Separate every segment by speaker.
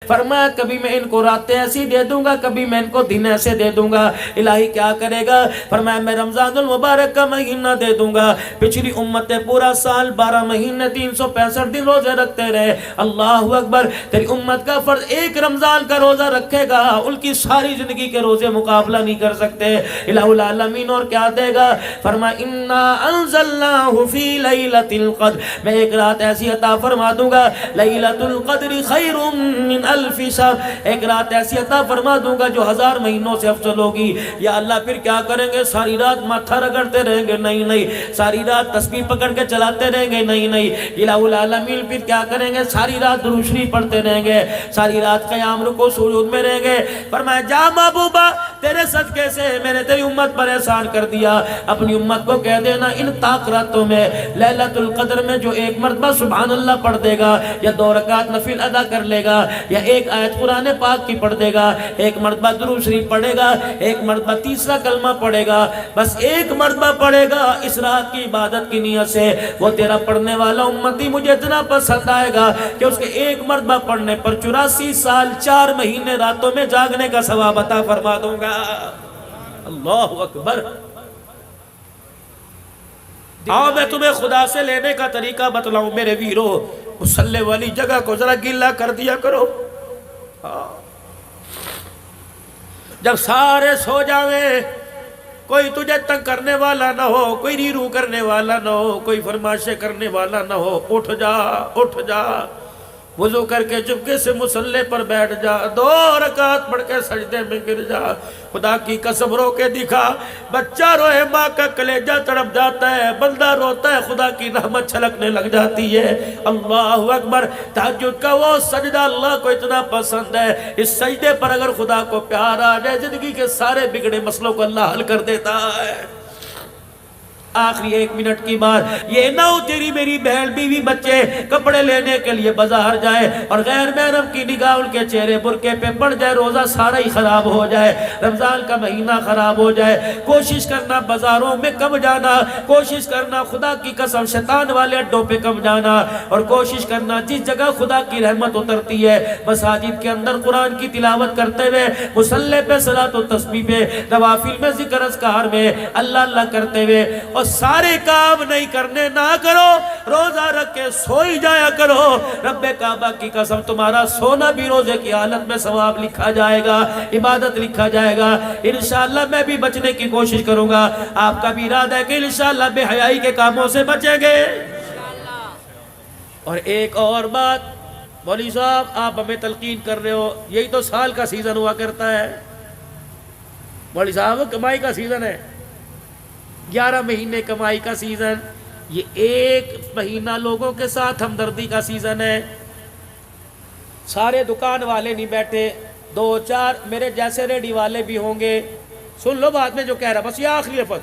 Speaker 1: فرمایا کبھی میں ان کو راتیں ایسی دے دوں گا، کبھی میں ان کو دن ایسے دے دوں گا۔ الہی کیا کرے گا؟ فرمایا میں رمضان المبارک کا مہینہ دے دوں گا۔ پچھلی امتیں پورا سال 12 مہینے 365 دن روزے رکھتے رہے، اللہ اکبر، تیری امت کا فرض ایک رمضان کا روزہ رکھے گا، ان کی ساری زندگی کے روزے مقابلہ نہیں کر سکتے۔ الہ العالمین اور کیا دے گا؟ فرمایا انا انزلناہ فی لیلۃ القدر، میں ایک رات ایسی عطا فرما دوں گا، لیلۃ القدر خیر من الف شہر، ایک رات ایسی عطا فرما دوں گا جو 1000 مہینوں سے افضل ہوگی۔ یا اللہ پھر کیا کریں گے؟ ساری رات ماتھا رگڑتے رہیں گے؟ نہیں نہیں۔ ساری رات تسبیح پکڑ کے چلاتے رہیں گے؟ نہیں نہیں۔ الہ العالمین پھر کیا کریں گے؟ ساری رات درود شریف پڑھتے رہیں گے، ساری رات قیام رکوع سجود میں رہیں گے۔ فرمایا جا محبوبہ، تیرے صدقے سے میں نے تیری امت پر احسان کر دیا، اپنی امت کو کہہ دینا ان طاق راتوں میں لیلۃ القدر میں جو ایک مرتبہ سبحان اللہ پڑھ دے گا، یا 2 رکعت نفل ادا کر لے گا، یا ایک آیت قرآن پاک کی پڑھ دے گا، ایک مرتبہ درود شریف پڑھے گا، ایک مرتبہ تیسرا کلمہ پڑھے گا، بس ایک مرتبہ پڑھے گا اس رات کی عبادت کی نیت سے، وہ تیرا پڑھنے والا امتی مجھے اتنا پسند آئے گا کہ اس کے ایک مرتبہ پڑھنے پر 84 سال 4 مہینے راتوں میں جاگنے کا ثواب عطا فرما دوں گا۔ اللہ اکبر۔ آؤ میں تمہیں خدا سے لینے کا طریقہ بتلاؤں میرے ویرو، مصلی والی جگہ کو ذرا گیلا کر دیا کرو، جب سارے سو جاویں، کوئی تجھے تنگ کرنے والا نہ ہو، کوئی ریرو کرنے والا نہ ہو، کوئی فرمائشیں کرنے والا نہ ہو، اٹھ جا اٹھ جا، وضو کر کے چپکے سے مصلی پر بیٹھ جا، 2 رکعت پڑھ کے سجدے میں گر جا، خدا کی قسم رو کے دکھا۔ بچہ روئے ماں کا کلیجہ تڑپ جاتا ہے، بندہ روتا ہے خدا کی رحمت چھلکنے لگ جاتی ہے۔ اللہ اکبر۔ تہجد کا وہ سجدہ اللہ کو اتنا پسند ہے، اس سجدے پر اگر خدا کو پیار آ جائے زندگی کے سارے بگڑے مسئلوں کو اللہ حل کر دیتا ہے۔ آخری 1 منٹ کی بات، یہ نہ ہو تیری میری بہن بیوی بچے کپڑے لینے کے لیے بازار جائے اور غیر محرم کی نگاہ ان کے چہرے برقعے پہ پڑ جائے، روزہ سارا ہی خراب ہو جائے، رمضان کا مہینہ خراب ہو جائے۔ کوشش کرنا بازاروں میں کم جانا، کوشش کرنا خدا کی قسم شیطان والے اڈوں پہ کم جانا، اور کوشش کرنا جس جگہ خدا کی رحمت اترتی ہے مساجد کے اندر قرآن کی تلاوت کرتے ہوئے، مصلی پہ صلاۃ و تسبیح پہ، نوافل میں ذکر اذکار میں اللہ اللہ کرتے ہوئے، اور سارے کام نہیں کرنے نہ کرو، روزہ رکھ کے سوئی جایا کرو۔ رب کعبہ کی قسم تمہارا سونا بھی روزے کی حالت میں ثواب لکھا جائے گا، عبادت لکھا جائے گا۔ انشاءاللہ میں بھی بچنے کی کوشش کروں گا، آپ کا بھی ارادہ ہے کہ انشاءاللہ بے حیائی کے کاموں سے بچیں گے۔ اور ایک اور بات، مولوی صاحب آپ ہمیں تلقین کر رہے ہو، یہی تو سال کا سیزن ہوا کرتا ہے، مولوی صاحب کمائی کا سیزن ہے، 11 مہینے کمائی کا سیزن، یہ 1 مہینہ لوگوں کے ساتھ ہمدردی کا سیزن ہے۔ سارے دکان والے نہیں بیٹھے، 2-4 میرے جیسے ریڈی والے بھی ہوں گے، سن لو بات میں جو کہہ رہا، بس یہ آخری لفظ،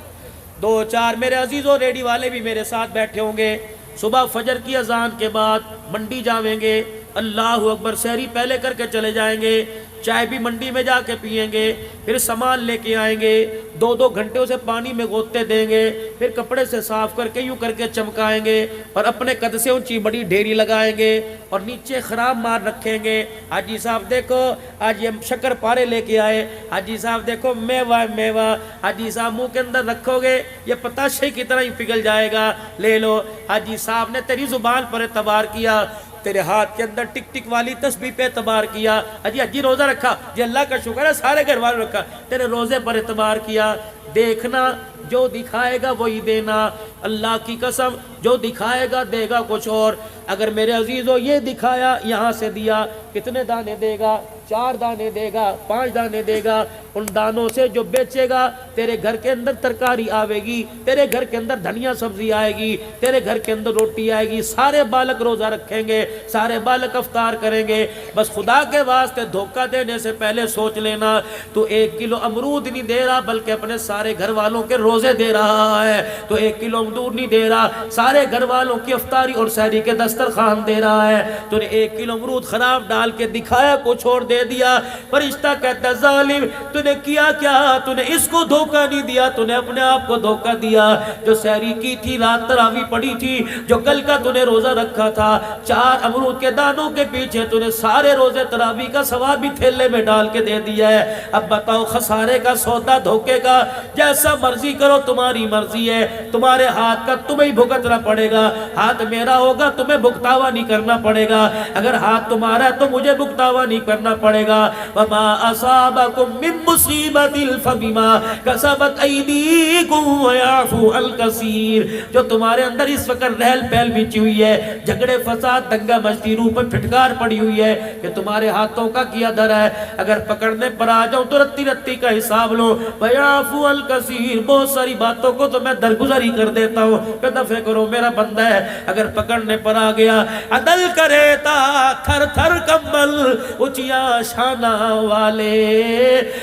Speaker 1: 2-4 میرے عزیزوں ریڈی والے بھی میرے ساتھ بیٹھے ہوں گے۔ صبح فجر کی اذان کے بعد منڈی جاویں گے، اللہ اکبر، سحری پہلے کر کے چلے جائیں گے، چائے بھی منڈی میں جا کے پئیں گے، پھر سامان لے کے آئیں گے، 2-2 گھنٹے اسے پانی میں غوطے دیں گے، پھر کپڑے سے صاف کر کے یوں کر کے چمکائیں گے، اور اپنے قد سے اونچی بڑی ڈھیری لگائیں گے، اور نیچے خراب مار رکھیں گے۔ حاجی صاحب دیکھو آج یہ شکر پارے لے کے آئے، حاجی صاحب دیکھو میوہ میوہ، حاجی صاحب منہ کے اندر رکھو گے یہ پتاشے کی طرح ہی پگھل جائے گا، لے لو۔ حاجی صاحب نے تیری زبان پر اعتبار کیا، تیرے ہاتھ کے اندر ٹک ٹک والی تسبیح پہ اعتبار کیا، حجی روزہ رکھا، جی اللہ کا شکر ہے، سارے گھر والوں رکھا، تیرے روزے پر اعتبار کیا۔ دیکھنا جو دکھائے گا وہی دینا، اللہ کی قسم جو دکھائے گا دے گا کچھ اور۔ اگر میرے عزیزو یہ دکھایا یہاں سے دیا، کتنے دانے دے گا؟ 4 دانے دے گا، 5 دانے دے گا، ان دانوں سے جو بیچے گا تیرے گھر کے اندر ترکاری آوے گی، تیرے گھر کے اندر دھنیا سبزی آئے گی، تیرے گھر کے اندر روٹی آئے گی، سارے بالک روزہ رکھیں گے، سارے بالک افطار کریں گے۔ بس خدا کے واسطے دھوکہ دینے سے پہلے سوچ لینا، تو 1 کلو امرود نہیں دے رہا بلکہ اپنے سارے گھر والوں کے روزے دے رہا ہے، تو 1 کلو مزدور نہیں دے رہا، سارے گھر والوں کی افطاری اور سحری کے دسترخوان دے رہا ہے، تو نے 1 کلو امرود خراب ڈال کے دکھایا کو چھوڑ دے دیا۔ فرشتہ کہتا ہے ظالم تو نے کیا کیا، تو نے اس کو دھوکہ نہیں دیا، تو نے اپنے آپ کو دھوکہ دیا۔ جو سحری کی تھی، رات تراویح پڑی تھی، جو کل کا تو نے روزہ رکھا تھا، 4 امرود کے دانوں کے پیچھے تو نے سارے روزے تراویح کا ثواب بھی تھیلے میں ڈال کے دے دیا ہے۔ اب بتاؤ خسارے کا سودا، دھوکے کا، جیسا مرضی کرو تمہاری مرضی ہے، تمہارے ہاتھ کا تمہیں ہی بھگتنا پڑے گا، ہاتھ میرا ہوگا تمہیں بھگتاوا نہیں کرنا پڑے گا، اگر ہاتھ تمہارا ہے تو مجھے بھگتاوا نہیں کرنا پڑے گا۔ وما اصابکم من مصیبت فبما کسبت ایدیکم ویعفو عن کثیر۔ جو تمہارے اندر اس وقت رہل پہل بچی ہوئی ہے، جھگڑے فساد دنگا مچتی، روح پر پھٹکار پڑی ہوئی ہے کہ تمہارے ہاتھوں کا کیا در ہے، اگر پکڑنے پر آ جاؤں تو رتی رتی کا حساب لو۔ ویعفو عن کثیر، بہت ساری باتوں کو تو میں درگزر ہی کر دیتا ہوں کہ دفع کرو میرا بندہ ہے، اگر پکڑنے پر آ گیا عدل کرے تا تھر تھر کمبل اچیا شانہ والے،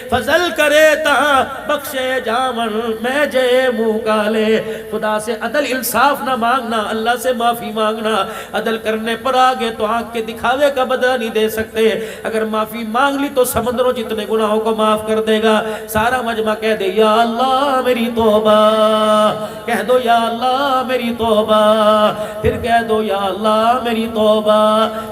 Speaker 1: فضل کرے تا بخشے جامن میں جے منہ کالے۔ خدا سے عدل انصاف نہ مانگنا، اللہ سے معافی مانگنا۔ عدل کرنے پر آگے تو آنکھ کے دکھاوے کا بدلہ نہیں دے سکتے، اگر معافی مانگ لی تو سمندروں جتنے گناہوں کو معاف کر دے گا۔ سارا مجمع کہہ دے یا اللہ میری توبہ، کہہ دو یا اللہ میری توبہ، پھر کہہ دو یا اللہ میری توبہ۔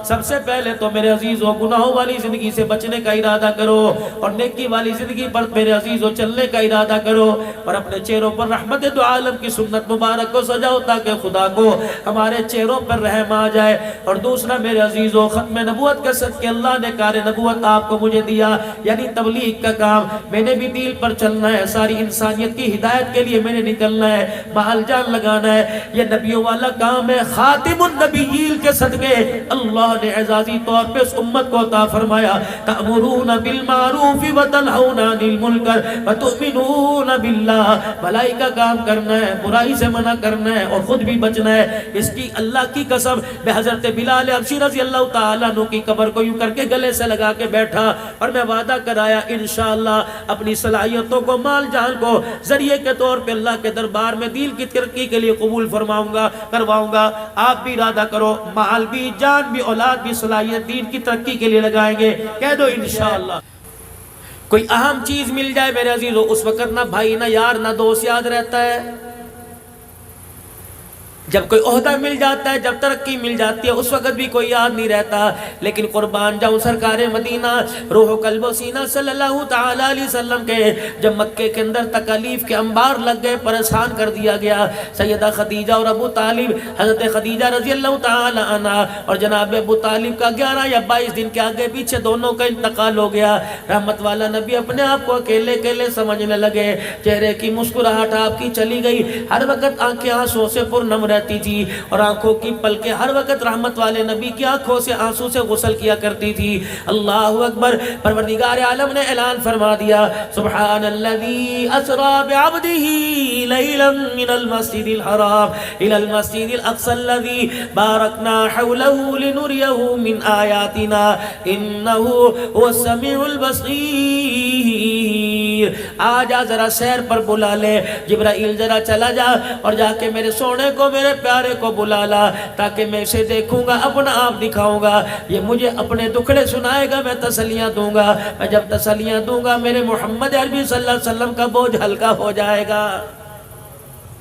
Speaker 1: سب سے پہلے تو میرے عزیزوں گناہوں والی زندگی سے بچنے کا ارادہ کرو، اور نیکی والی زندگی پر میرے عزیزوں چلنے کا ارادہ کرو، اور اپنے چہروں پر رحمت دو عالم کی سنت مبارک کو سجاؤ تاکہ خدا کو ہمارے چہروں پر رحم آ جائے۔ اور دوسرا میرے عزیزوں ختم نبوت کا صدقہ اللہ نے کار نبوت آپ کو مجھے دیا، یعنی تبلیغ کا کام میں نے بھی دین پر چلنا ہے، ساری انسانیت کی ہدایت کے لیے میں نے نکلنا ہے، مال جان لگانا ہے، یہ نبیوں والا کام ہے۔ خاتم النبیین کے صدقے اللہ نے اعزازی طور پہ اس امت کو عطا فرمایا، تأمرون بالمعروف وتنہون عن المنکر وتؤمنون باللہ، بھلائی کا کام کرنا ہے، برائی سے منع کرنا ہے، اور خود بھی بچنا ہے۔ اس کی اللہ کی قسم میں حضرت بلال حبشی رضی اللہ تعالیٰ عنہ کی قبر کو یوں کر کے گلے سے لگا کے بیٹھا، اور میں وعدہ کرایا انشاءاللہ اپنی صلاحیتوں کو، مال جان کو ذریعے کے طور پہ اللہ کے دربار میں دین کی ترقی کے لیے قبول فرماؤں گا، کرواؤں گا۔ آپ بھی ارادہ کرو، مال بھی، جان بھی، اولاد بھی، صلاحیت دین کی ترقی کے لیے لگائیں گے، کہہ دو انشاءاللہ۔ کوئی اہم چیز مل جائے میرے عزیزو، اس وقت نہ بھائی نہ یار نہ دوست یاد رہتا ہے، جب کوئی عہدہ مل جاتا ہے، جب ترقی مل جاتی ہے، اس وقت بھی کوئی یاد نہیں رہتا۔ لیکن قربان جاؤں سرکار مدینہ روح و قلب و سینہ صلی اللہ تعالیٰ علیہ وسلم کے جب مکے کے اندر تکالیف کے انبار لگ گئے، پریشان کر دیا گیا، سیدہ خدیجہ اور ابو طالب، حضرت خدیجہ رضی اللہ تعالیٰ عنہ اور جناب ابو طالب کا 11 یا 22 دن کے آگے پیچھے دونوں کا انتقال ہو گیا۔ رحمت والا نبی اپنے آپ کو اکیلے اکیلے سمجھنے لگے، چہرے کی مسکراہٹ آپ کی چلی گئی، ہر وقت آنکھیں آنسوں سے پرنم رہتی تھی، اور آنکھوں کی پلکیں ہر وقت رحمت والے نبی کی آنکھوں سے آنسو سے غسل کیا کرتی تھی۔ اللہ اکبر، پروردگار عالم نے اعلان فرما دیا، سبحان الذی اسری بعبدہ لیلا من المسجد الحرام الی المسجد الاقصی الذی بارکنا حولہ لنریہ من آیاتنا انہ هو السمیع البصیر۔ آجا ذرا سیر پر بلا لے، جبرائیل ذرا چلا جا اور جا کے میرے سونے کو، میرے پیارے کو بلا لا، تاکہ میں اسے دیکھوں گا، اپنا آپ دکھاؤں گا، یہ مجھے اپنے دکھڑے سنائے گا، میں تسلیاں دوں گا، میں جب تسلیاں دوں گا میرے محمد عربی صلی اللہ علیہ وسلم کا بوجھ ہلکا ہو جائے گا۔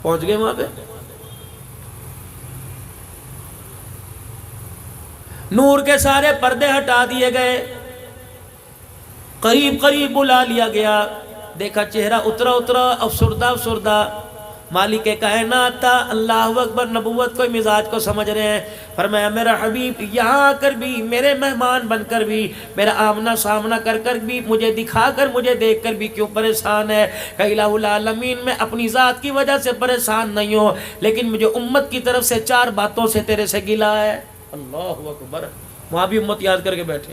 Speaker 1: پہنچ گئے وہاں پہ؟ نور کے سارے پردے ہٹا دیے گئے، قریب قریب بلا لیا گیا، دیکھا چہرہ اترا اترا، افسردہ افسردہ، مالک کائنات تھا، اللہ اکبر، نبوت کو مزاج کو سمجھ رہے ہیں۔ فرمایا میرا حبیب یہاں کر بھی، میرے مہمان بن کر بھی، میرا آمنا سامنا کر کر بھی، مجھے دکھا کر، مجھے دیکھ کر بھی کیوں پریشان ہے؟ کہ الہ العالمین میں اپنی ذات کی وجہ سے پریشان نہیں ہو، لیکن مجھے امت کی طرف سے 4 باتوں سے تیرے سے گلہ ہے۔ اللہ اکبر، وہاں بھی امت یاد کر کے بیٹھے،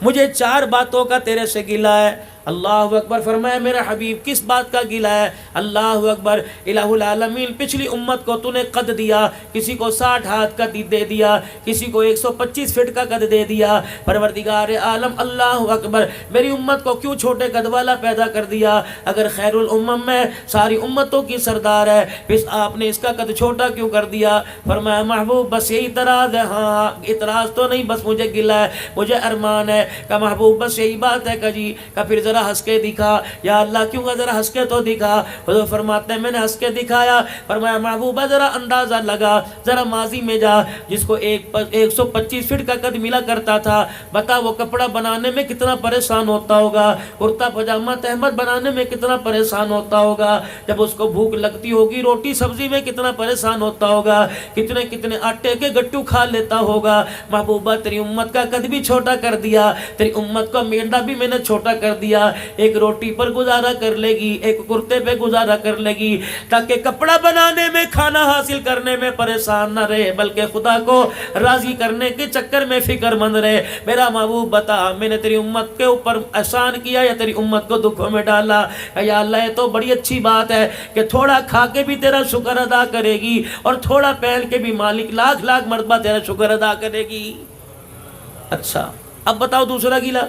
Speaker 1: مجھے 4 باتوں کا تیرے سے گلہ ہے۔ اللہ اکبر. فرمایا میرا حبیب کس بات کا گلہ ہے؟ اللہ اکبر. الہ العالمین پچھلی امت کو تو نے قد دیا، کسی کو 60 ہاتھ کا دے دیا، کسی کو 125 فٹ کا قد دے دیا. پروردگار عالم اللہ اکبر میری امت کو کیوں چھوٹے قد والا پیدا کر دیا؟ اگر خیر الامم میں ساری امتوں کی سردار ہے، پھر آپ نے اس کا قد چھوٹا کیوں کر دیا؟ فرمایا محبوب بس یہی اعتراض ہے. ہاں اعتراض تو نہیں، بس مجھے گلہ ہے، مجھے ارمان ہے. کہ محبوب بس یہی بات ہے کہ جی کہ پھر ذرا ہنس کے دکھا. یا اللہ کیوں کہ ذرا ہنس کے تو دکھا. حضور فرماتے ہیں میں نے ہنس کے دکھایا. فرمایا محبوبہ ذرا اندازہ لگا، ذرا ماضی میں جا، جس کو 125 فٹ کا قد ملا کرتا تھا، بتا وہ کپڑا بنانے میں کتنا پریشان ہوتا ہوگا، کرتا پاجامہ تہمت بنانے میں کتنا پریشان ہوتا ہوگا، جب اس کو بھوک لگتی ہوگی روٹی سبزی میں کتنا پریشان ہوتا ہوگا، کتنے کتنے آٹے کے گٹو کھا لیتا ہوگا. محبوبہ تیری امت کا قد بھی چھوٹا کر دیا، تیری امت کا میڈا بھی میں نے چھوٹا کر دیا. ایک روٹی پر گزارا کر لے گی، ایک کرتے پہ گزارا کر لے گی، تاکہ کپڑا بنانے میں کھانا حاصل کرنے میں پریشان نہ رہے، بلکہ خدا کو راضی کرنے کے چکر میں فکر مند رہے. میرا محبوب بتا میں نے تیری امت کے اوپر احسان کیا یا تیری امت کو دکھوں میں ڈالا؟ یا اللہ یہ تو بڑی اچھی بات ہے کہ تھوڑا کھا کے بھی تیرا شکر ادا کرے گی اور تھوڑا پہن کے بھی مالک لاکھ لاکھ مرتبہ تیرا شکر ادا کرے گی. اچھا اب بتاؤ دوسرا گیلا.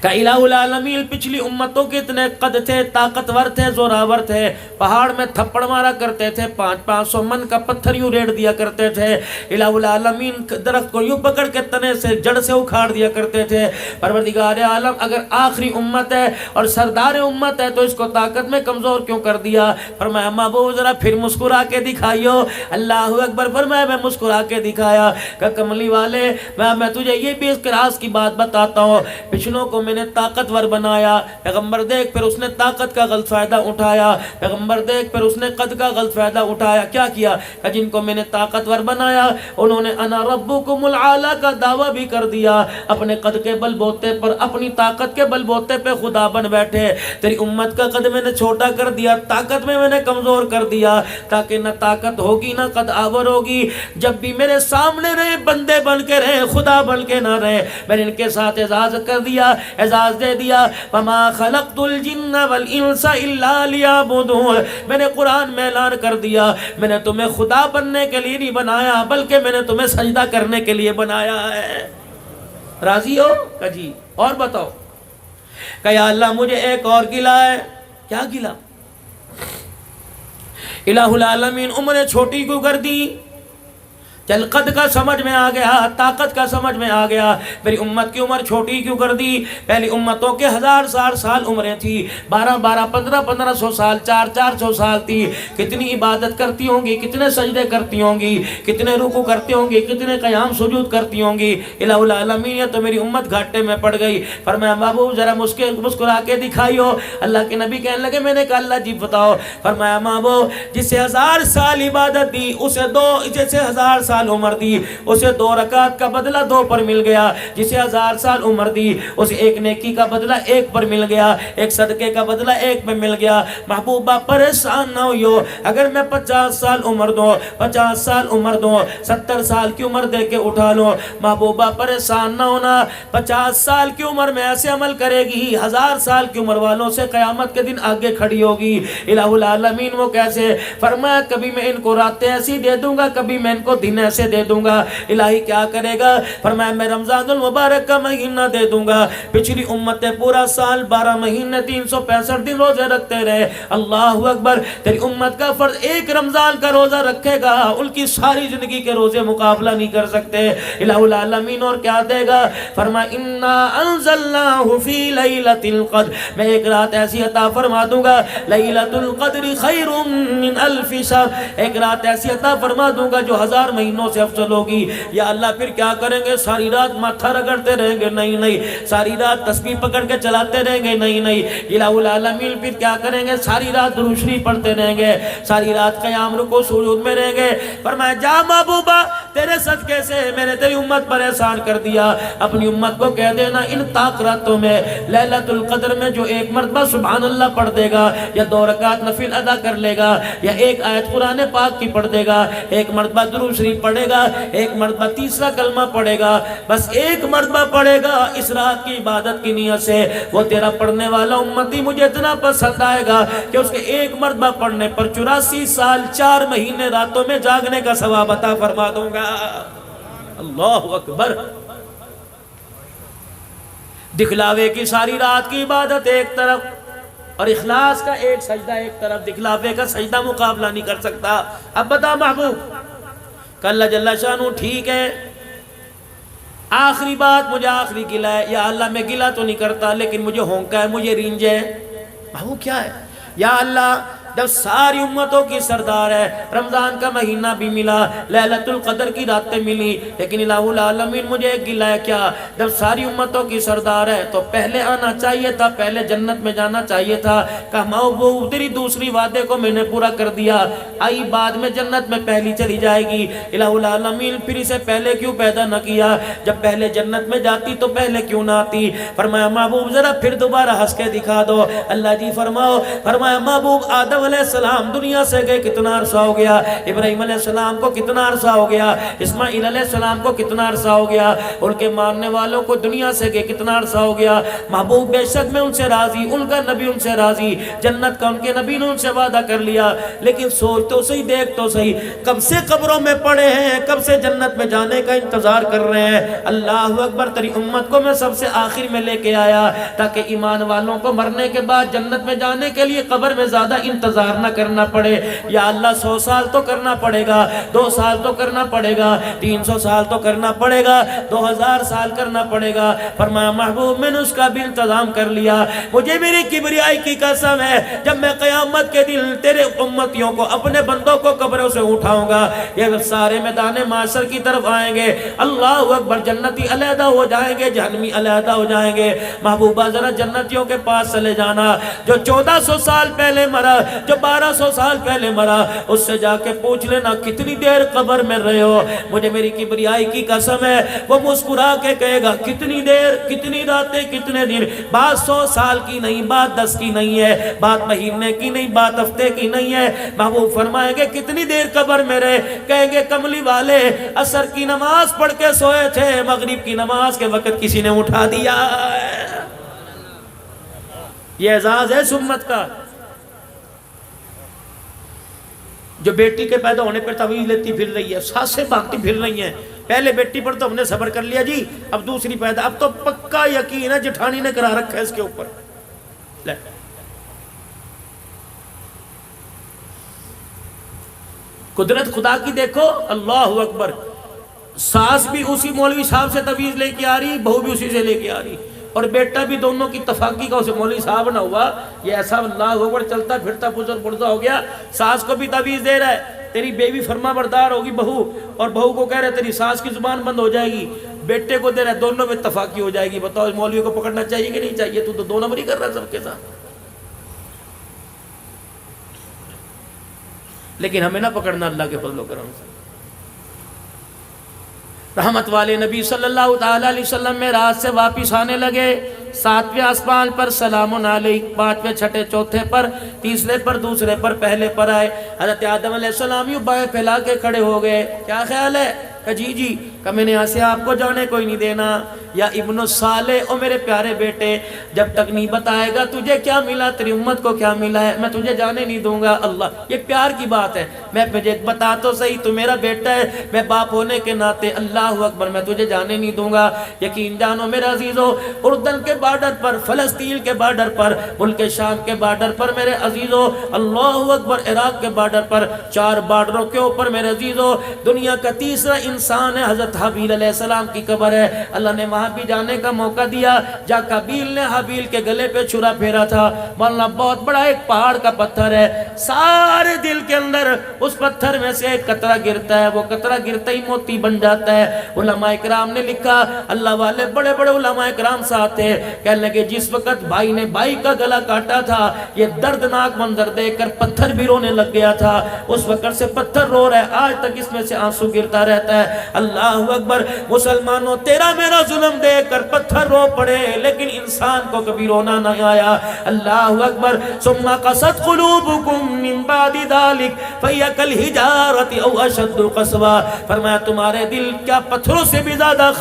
Speaker 1: کہ الہ العالمین پچھلی امتوں کے اتنے قد تھے، طاقتور تھے، زوراور تھے، پہاڑ میں تھپڑ مارا کرتے تھے، 500 من کا پتھر یوں ریڑ دیا کرتے تھے. الہ العالمین درخت کو یوں پکڑ کے تنے سے جڑ سے اکھاڑ دیا کرتے تھے. پروردگار عالم اگر آخری امت ہے اور سردار امت ہے تو اس کو طاقت میں کمزور کیوں کر دیا؟ فرمایا محبوب ذرا پھر مسکرا کے دکھائیو. اللہ اکبر. فرمایا میں مسکرا کے دکھایا. کہ کملی والے میں تجھے یہ بھی اس راز کی بات بتاتا ہوں، پچھلوں کو میں نے طاقتور بنایا، پیغمبر دیکھ پھر اس نے طاقت کا غلط فائدہ اٹھایا، پیغمبر دیکھ پھر اس نے قد کا غلط فائدہ اٹھایا. کیا کیا؟ کہ جن کو میں نے طاقتور بنایا انہوں نے انا ربکم العالی کا دعویٰ بھی کر دیا، اپنے قد کے بل بوتے پر، اپنی طاقت کے بل بوتے پہ خدا بن بیٹھے. تیری امت کا قد میں نے چھوٹا کر دیا، طاقت میں نے کمزور کر دیا، تاکہ نہ طاقت ہوگی نہ قد آور ہوگی. جب بھی میرے سامنے رہے بندے بن کے رہے، خدا بن کے نہ رہے. میں نے ان کے ساتھ اعزاز کر دیا، اعزاز دے دیا. وما خلقت الجن والانس الا لیعبدون. میں نے قرآن میں اعلان کر دیا میں نے تمہیں خدا بننے کے لیے نہیں بنایا، بلکہ میں نے تمہیں سجدہ کرنے کے لیے بنایا ہے. راضی ہو؟ کہ جی. اور بتاؤ. کہ یا اللہ مجھے ایک اور گلہ ہے. کیا گلہ؟ الہ العالمین عمریں چھوٹی کیوں کر دی؟ چل قد کا سمجھ میں آ گیا، طاقت کا سمجھ میں آ گیا، میری امت کی عمر چھوٹی کیوں کر دی؟ پہلی امتوں کے 1000 سال عمریں تھی، 12 1500 سال، 400 سال تھی. کتنی عبادت کرتی ہوں گی، کتنے سجدے کرتی ہوں گی، کتنے رکوع کرتی ہوں گی، کتنے قیام سجود کرتی ہوں گی. الہ العالمین یہ تو میری امت گھاٹے میں پڑ گئی. فرمایا محبوب ذرا مسکرا کے دکھائیو. اللہ کے نبی کہنے لگے میں نے کہا اللہ جی بتاؤ. فرمایا محبوب جسے 1000 سال عبادت دی اسے جسے 1000 سال عمر دی اسے 2 رکعت کا بدلہ 2 پر مل گیا. جسے 1000 سال عمر دی اسے 1 نیکی کا بدلہ 1 پر مل گیا، 1 صدقے کا بدلہ 1 میں مل گیا. محبوبہ پریشان نہ ہوئیو. اگر میں 50 سال عمر دوں، 50 سال عمر دوں، 70 سال کی عمر دے کے اٹھا لوں، محبوبہ پریشان نہ ہونا. 50 سال کی عمر میں ایسے عمل کرے گی 1000 سال کی عمر والوں سے قیامت کے دن آگے کھڑی ہوگی. الہ العالمین وہ کیسے؟ فرمایا کبھی میں ان کو راتیں ایسی دے دوں گا، کبھی میں ان کو دن ایسے دے دوں گا. الہی کیا کرے گا؟ فرمایا میں رمضان المبارک کا مہینہ دے دوں گا. پچھلی امتیں پورا سال 12 مہینے 365 دن روزے رکھتے رہے. اللہ اکبر. تیری امت کا فرض ایک رمضان کا روزہ رکھے گا، ان کی ساری زندگی کے روزے مقابلہ نہیں کر سکتے. الہ العالمین اور کیا دے گا؟ فرمایا انا انزلناہ فی لیلۃ القدر. میں ایک رات ایسی عطا فرما دوں گا، لیلۃ القدر خیر من الف شہر. ایک رات ایسی عطا فرما دوں گا جو 1000 مہینوں سے افضل ہوگی. یا اللہ پھر کیا کریں گے؟ ساری رات ماتھا رگڑتے رہیں گے؟ نہیں نہیں. ساری رات تسبیح پکڑ کے چلاتے رہیں گے؟ نہیں نہیں. الہ العالمین پھر کیا کریں گے؟ ساری رات درود شریف پڑھتے رہیں گے، ساری رات قیام رکوع سجود میں رہیں گے. فرمایا جا محبوبہ تیرے صدقے سے میں نے تیری امت پر احسان کر دیا، اپنی امت کو کہہ دینا ان طاق راتوں میں لیلۃ القدر میں جو ایک مرتبہ سبحان اللہ پڑھ دے گا، یا 2 رکعت نفل ادا کر لے گا، یا ایک آیت قرآن پاک کی پڑھ دے گا، ایک مرتبہ درود شریف پڑھے گا، ایک مرتبہ تیسرا کلمہ پڑھے گا، بس ایک مرتبہ پڑھے گا اس رات کی عبادت کی نیت سے، وہ تیرا پڑھنے والا امتی مجھے اتنا پسند آئے گا کہ اس کے ایک مرتبہ پڑھنے پر 84 سال 4 مہینے راتوں میں جاگنے کا ثواب عطا فرما دوں گا۔ اللہ اکبر۔ دکھلاوے کی ساری رات کی عبادت ایک طرف اور اخلاص کا ایک سجدہ ایک طرف، دکھلاوے کا سجدہ مقابلہ نہیں کر سکتا۔ اب بتا محبوب کہ اللہ جل شانہ ٹھیک ہے، آخری بات مجھے آخری گلہ ہے، یا اللہ میں گلہ تو نہیں کرتا لیکن مجھے ہونکا ہے، مجھے رینج ہے۔ محبوب کیا ہے؟ یا اللہ جب ساری امتوں کی سردار ہے، رمضان کا مہینہ بھی ملا، لیلۃ القدر کی راتیں ملی، لیکن الہ العالمین مجھے ایک گلہ ہے کیا؟ جب ساری امتوں کی سردار ہے تو پہلے آنا چاہیے تھا، پہلے جنت میں جانا چاہیے تھا۔ کہ محبوب تیری دوسری وعدے کو میں نے پورا کر دیا، آئی بعد میں جنت میں پہلی چلی جائے گی، الہ العالمین پھر اسے پہلے کیوں پیدا نہ کیا؟ جب پہلے جنت میں جاتی تو پہلے کیوں نہ آتی؟ فرمایا محبوب ذرا پھر دوبارہ ہنس کے دکھا دو۔ اللہ جی فرمایا محبوب آدم علیہ السلام دنیا سے گئے کتنا عرصہ ہو گیا؟ ابراہیم علیہ السلام کو کتنا عرصہ ہو گیا؟ اسماعیل علیہ السلام کو کتنا عرصہ ہو گیا؟ ان کے ماننے والوں کو دنیا سے گئے کتنا عرصہ ہو گیا؟ محبوب بے شک میں ان سے راضی، ان کا نبی ان سے راضی، جنت کا ان کے نبی نے ان سے وعدہ کر لیا، لیکن سوچ تو صحیح، دیکھ تو صحیح، کب سے قبروں میں پڑے ہیں، کب سے جنت میں جانے کا انتظار کر رہے ہیں۔ اللہ اکبر، تیری امت کو میں سب سے آخر میں لے کے آیا تاکہ ایمان والوں کو مرنے کے بعد جنت میں جانے کے لیے قبر میں زیادہ انتظار نہ کرنا پڑے۔ یا اللہ 100 سال تو کرنا پڑے گا، 2 سال تو کرنا پڑے گا، 300 سال تو کرنا پڑے گا، 2000 سال کرنا پڑے گا۔ فرمایا محبوب میں نے اس کا بھی انتظام کر لیا، مجھے میری کبریائی کی قسم ہے جب میں قیامت کے دن تیرے امتیوں کو، اپنے بندوں کو قبروں سے اٹھاؤں گا، یہ سارے میدان معاشر کی طرف آئیں گے، اللہ اکبر، جنتی علیحدہ ہو جائیں گے، جہنمی علیحدہ ہو جائیں گے۔ محبوبہ ذرا جنتیوں کے پاس چلے جانا، جو 1400 سال پہلے مرا، جو 1200 سال پہلے مرا، اس سے جا کے پوچھ لینا کتنی دیر قبر میں رہے ہو؟ مجھے میری کبریائی کی قسم ہے وہ مسکرا کے کہے گا کتنی دیر، کتنی راتیں، کتنے دن۔ بات 100 سال کی نہیں، بات 10 کی نہیں ہے، بات مہینے کی نہیں، بات ہفتے کی نہیں ہے۔ محبوب فرمائیں گے کتنی دیر قبر میں رہے؟ کہیں گے کملی والے عصر کی نماز پڑھ کے سوئے تھے، مغرب کی نماز کے وقت کسی نے اٹھا دیا۔ یہ اعزاز ہے سمت کا۔ جو بیٹی کے پیدا ہونے پر تعویذ لیتی پھر رہی ہے، سانسیں بھاگتی پھر رہی ہیں، پہلے بیٹی پر تو ہم نے صبر کر لیا جی، اب دوسری پیدا، اب تو پکا یقین ہے جٹھانی نے کرا رکھا ہے اس کے اوپر۔ لے قدرت خدا کی دیکھو، اللہ اکبر۔ ساس بھی اسی مولوی صاحب سے تعویذ لے کے آ رہی، بہو بھی اسی سے لے کے آ رہی، اور بیٹا بھی دونوں کی اتفاقی کا اسے مولوی صاحب نہ ہوا، یہ ایسا اللہ اکبر چلتا پھرتا بزرگ بڑھتا ہو گیا۔ ساس کو بھی تعویذ دے رہا ہے تیری بیوی فرما بردار ہوگی بہو، اور بہو کو کہہ رہے تیری ساس کی زبان بند ہو جائے گی، بیٹے کو دے رہا ہے دونوں میں اتفاقی ہو جائے گی۔ بتاؤ اس مولوی کو پکڑنا چاہیے کہ نہیں چاہیے؟ تو 2 نمبر ہی کر رہا ہے سب کے ساتھ۔ لیکن ہمیں نہ پکڑنا اللہ کے فضل و کرم سے۔ رحمت والے نبی صلی اللہ تعالی علیہ وسلم میں رات سے واپس آنے لگے، 7ویں آسمان پر سلام علیک، 5ویں چھٹے چوتھے پر، تیسرے پر دوسرے پر پہلے پر آئے۔ حضرت آدم علیہ السلام یوں بائیں پھیلا کے کھڑے ہو گئے، کیا خیال ہے؟ کہ جی جی، کہ میں نے یہاں سے آپ کو جانے کوئی نہیں دینا، یا ابن الصالح، او میرے پیارے بیٹے، جب تک نہیں بتائے گا تجھے کیا ملا، تیری امت کو کیا ملا ہے، میں تجھے جانے نہیں دوں گا۔ اللہ، یہ پیار کی بات ہے، میں مجھے بتا تو صحیح، تو میرا بیٹا ہے، میں باپ ہونے کے ناطے، اللہ اکبر، میں تجھے جانے نہیں دوں گا۔ یقین جانو میرے عزیزو، اردن کے بارڈر پر، فلسطین کے بارڈر پر، ملک شام کے بارڈر پر میرے عزیزو، اللہ اکبر، عراق کے بارڈر پر، 4 بارڈروں کے اوپر میرے عزیزو، دنیا کا تیسرا انسان ہے حضرت حابیل علیہ السلام کی قبر ہے۔ اللہ نے وہاں بھی جانے کا موقع دیا، جا قابیل نے حابیل کے گلے پہ چھرا پھیرا تھا۔ مولانا بہت بڑا ایک پہاڑ کا پتھر ہے، سارے دل کے اندر اس پتھر میں سے ایک قطرہ گرتا ہے، وہ قطرہ گرتا ہی موتی بن جاتا ہے۔ علماء کرام نے لکھا، اللہ والے بڑے بڑے علماء کرام ساتھ تھے، کہنے لگے جس وقت بھائی نے بھائی کا گلا کاٹا تھا، یہ دردناک منظر دیکھ کر پتھر بھی رونے لگ گیا تھا۔ اس وقت سے پتھر رو رہا ہے، آج تک اس میں سے آنسو گرتا رہتا ہے۔ ہے۔ اللہ اکبر۔ مسلمانوں تیرا میرا ظلم دیکھ کر پتھر رو پڑے لیکن انسان کو کبھی رونا نہ آیا۔ اللہ اکبر۔ ثم قست قلوبکم من بعد ذلک فہی کالحجارۃ او اشد قسوا، فرمایا تمہارے دل کیا پتھروں سے بھی زیادہ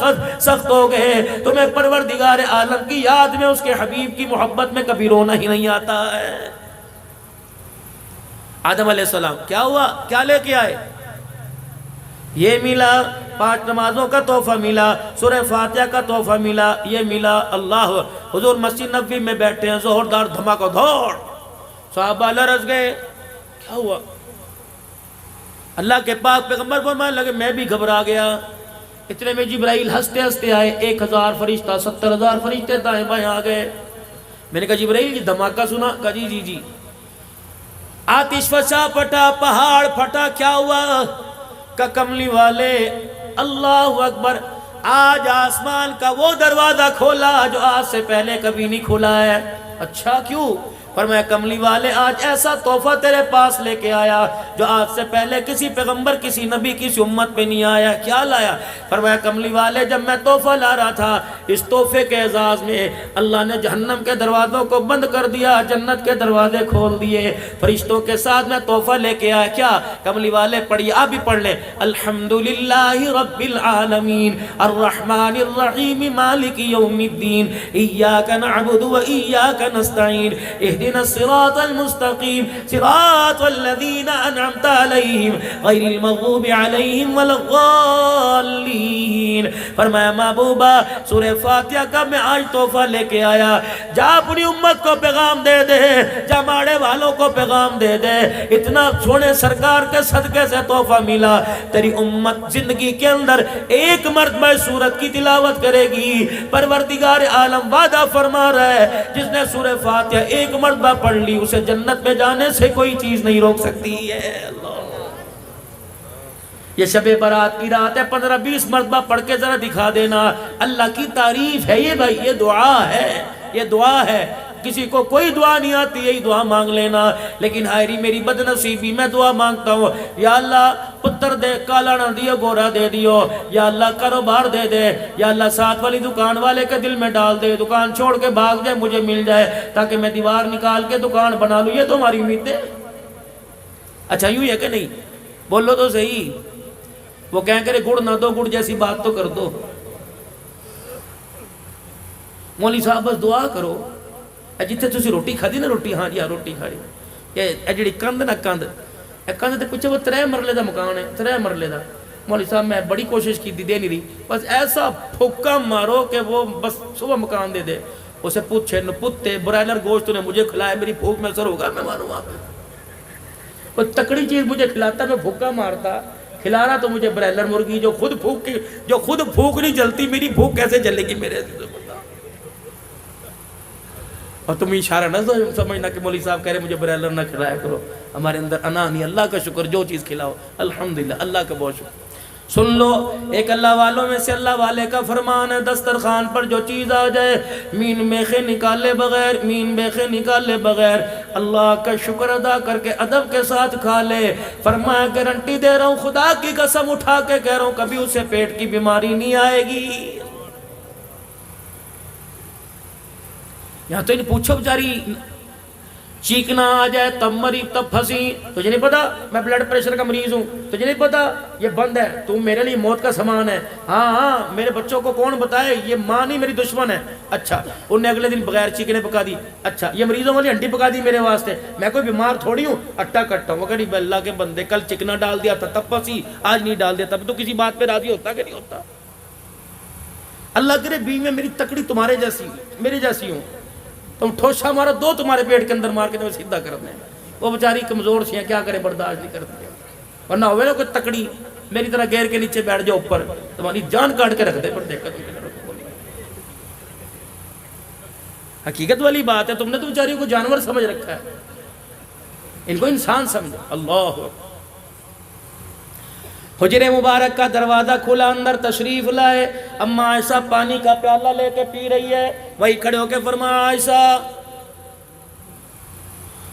Speaker 1: سخت ہو گئے، تمہیں پروردگار عالم کی یاد میں اس کے حبیب کی محبت میں کبھی رونا ہی نہیں آتا ہے۔ آدم علیہ السلام کیا ہوا، کیا لے کے آئے؟ یہ ملا، 5 نمازوں کا تحفہ ملا، سورہ فاتحہ کا تحفہ ملا، یہ ملا۔ اللہ حضور مسجد نبوی میں بیٹھے ہیں، زوردار دھماکہ دھوڑ، صحابہ لرز گئے، کیا ہوا؟ اللہ کے پاک پیغمبر فرمانے لگے میں بھی گھبرا گیا۔ اتنے میں جبرائیل ہنستے ہنستے آئے، 1000 فرشتہ، 70,000 فرشتے دائیں بائیں آ گئے۔ میں نے کہا جبرائیل جی دھماکہ سنا؟ کہا جی جی جی۔ آتش فشا پھٹا، پہاڑ پھٹا، کیا ہوا؟ کہ کملی والے اللہ اکبر آج آسمان کا وہ دروازہ کھولا جو آج سے پہلے کبھی نہیں کھولا ہے۔ اچھا کیوں؟ فرمایا کملی والے آج ایسا تحفہ تیرے پاس لے کے آیا جو آج سے پہلے کسی پیغمبر، کسی نبی، کسی امت پہ نہیں آیا۔ کیا لایا؟ فرمایا کملی والے جب میں تحفہ لا رہا تھا اس تحفے کے اعزاز میں اللہ نے جہنم کے دروازوں کو بند کر دیا، جنت کے دروازے کھول دیے، فرشتوں کے ساتھ میں تحفہ لے کے آیا۔ کیا؟ کملی والے پڑھیے، آپ بھی پڑھ لیں، الحمدللہ رب العالمین الرحمن الرحیم مالک یوم الدین ایاک نعبد و ایاک نستعین اهدنا الصراط المستقیم صراط الذین انعمت علیہم غیر المغضوب علیہم ولا الضالین۔ فرمایا محبوبہ سورہ فاتحہ کا میں آج تحفہ لے کے آیا، جا اپنی امت کو پیغام دے دے، جا ماڑے والوں کو پیغام دے دے، اتنا سونے سرکار کے صدقے سے تحفہ ملا، تیری امت زندگی کے اندر ایک مرتبہ سورت کی تلاوت کرے گی۔ پروردگار عالم وعدہ فرما رہا ہے جس نے سورہ فاتحہ ایک مرتبہ پڑھ لی اسے جنت میں جانے سے کوئی چیز نہیں روک سکتی ہے۔ اللہ، یہ شب برات کی رات ہے، 15-20 مرتبہ پڑھ کے ذرا دکھا دینا، اللہ کی تعریف ہے یہ بھائی، یہ دعا ہے، یہ دعا ہے۔ کسی کو کوئی دعا نہیں آتی، یہی دعا مانگ لینا، لیکن ہائری میری بد نصیبی، میں دعا مانگتا ہوں یا اللہ پتر دے، کالا نہ دیو گورا دے دیو، یا اللہ کاروبار دے دے، یا اللہ ساتھ والی دکان والے کے دل میں ڈال دے، دکان چھوڑ کے بھاگ جائے مجھے مل جائے تاکہ میں دیوار نکال کے دکان بنا لوں۔ یہ تو ہماری امید ہے۔ اچھا یوں ہے کہ نہیں؟ بولو تو صحیح۔ وہ کہیں کرے گڑ نہ دو، گڑ جیسی بات تو کر دو۔ مولوی صاحب بس دعا کرو، جتھے تسی روٹی کھادی نا، روٹی ہاں جی ہاں روٹی کھاڑی، یہ جڑی کند نا کند، کند تے پیچھے وہ 3 مرلے دا مکان ہے، 3 مرلے دا۔ مولوی صاحب میں بڑی کوشش کی دے نہیں رہی، بس ایسا پھوکا مارو کہ وہ بس صبح مکان دے دے۔ اسے پوچھے پتے برائلر گوشت نے مجھے کھلایا، میری بھوک میں اثر ہوگا، میں مانوں آپ کوئی تکڑی چیز مجھے کھلاتا میں بھوکا مارتا، کھلا رہا تو مجھے برائلر مرغی جو خود بھوک نہیں جلتی، میری بھوک کیسے جلے گی میرے؟ اور تم اشارہ نہ سمجھنا کہ مولوی صاحب کہہ رہے مجھے برائلر نہ کھلایا کرو، ہمارے اندر انا نہیں۔ اللہ کا شکر، جو چیز کھلاؤ الحمدللہ، اللہ کا بہت شکر۔ سن لو، ایک اللہ والوں میں سے اللہ والے کا فرمان ہے، دسترخوان پر جو چیز آ جائے مین میخے نکالے بغیر، مین میخے نکالے بغیر اللہ کا شکر ادا کر کے ادب کے ساتھ کھا لے۔ فرمایا گارنٹی دے رہا ہوں، خدا کی قسم اٹھا کے کہہ رہا ہوں، کبھی اسے پیٹ کی بیماری نہیں آئے گی۔ یہاں تو انہیں پوچھو بچاری چیکنا آ جائے تب مری تب پھنسی، تجھے نہیں پتا میں بلڈ پریشر کا مریض ہوں، تجھے نہیں پتا یہ بند ہے، تو میرے لیے موت کا سامان ہے۔ ہاں میرے بچوں کو کون بتائے یہ ماں نہیں میری دشمن ہے۔ اچھا انہوں نے اگلے دن بغیر چیکنے پکا دی، اچھا یہ مریضوں والی ہنڈی پکا دی میرے واسطے، میں کوئی بیمار تھوڑی ہوں، اٹا کٹا ہوں۔ غریب اللہ کے بندے، کل چکنا ڈال دیا تھا تب پھنسی، آج نہیں ڈال دیا تب تو کسی بات پہ راضی ہوتا کہ نہیں ہوتا؟ اللہ کرے بیوی میں میری تکڑی تمہارے جیسی میرے جیسی ہوں، تم ٹھوشا مارا دو تمہارے پیٹ کے اندر مار کے تمہیں سیدھا کر دیں، وہ بیچاری کمزور سی ہیں، کیا کرے، برداشت نہیں کرتی، ورنہ ہوئے نا کوئی تکڑی میری طرح گیر کے نیچے بیٹھ جاؤ اوپر، تمہاری جان کاٹ کے رکھ دے پر دیکھا تم۔ حقیقت والی بات ہے، تم نے تو بیچاریوں کو جانور سمجھ رکھا ہے، ان کو انسان سمجھو۔ اللہ حجر مبارک کا دروازہ کھلا، اندر تشریف لائے، اما عائشہ پانی کا پیالہ لے کے پی رہی ہے، وہی کھڑے ہو کے فرمایا عائشہ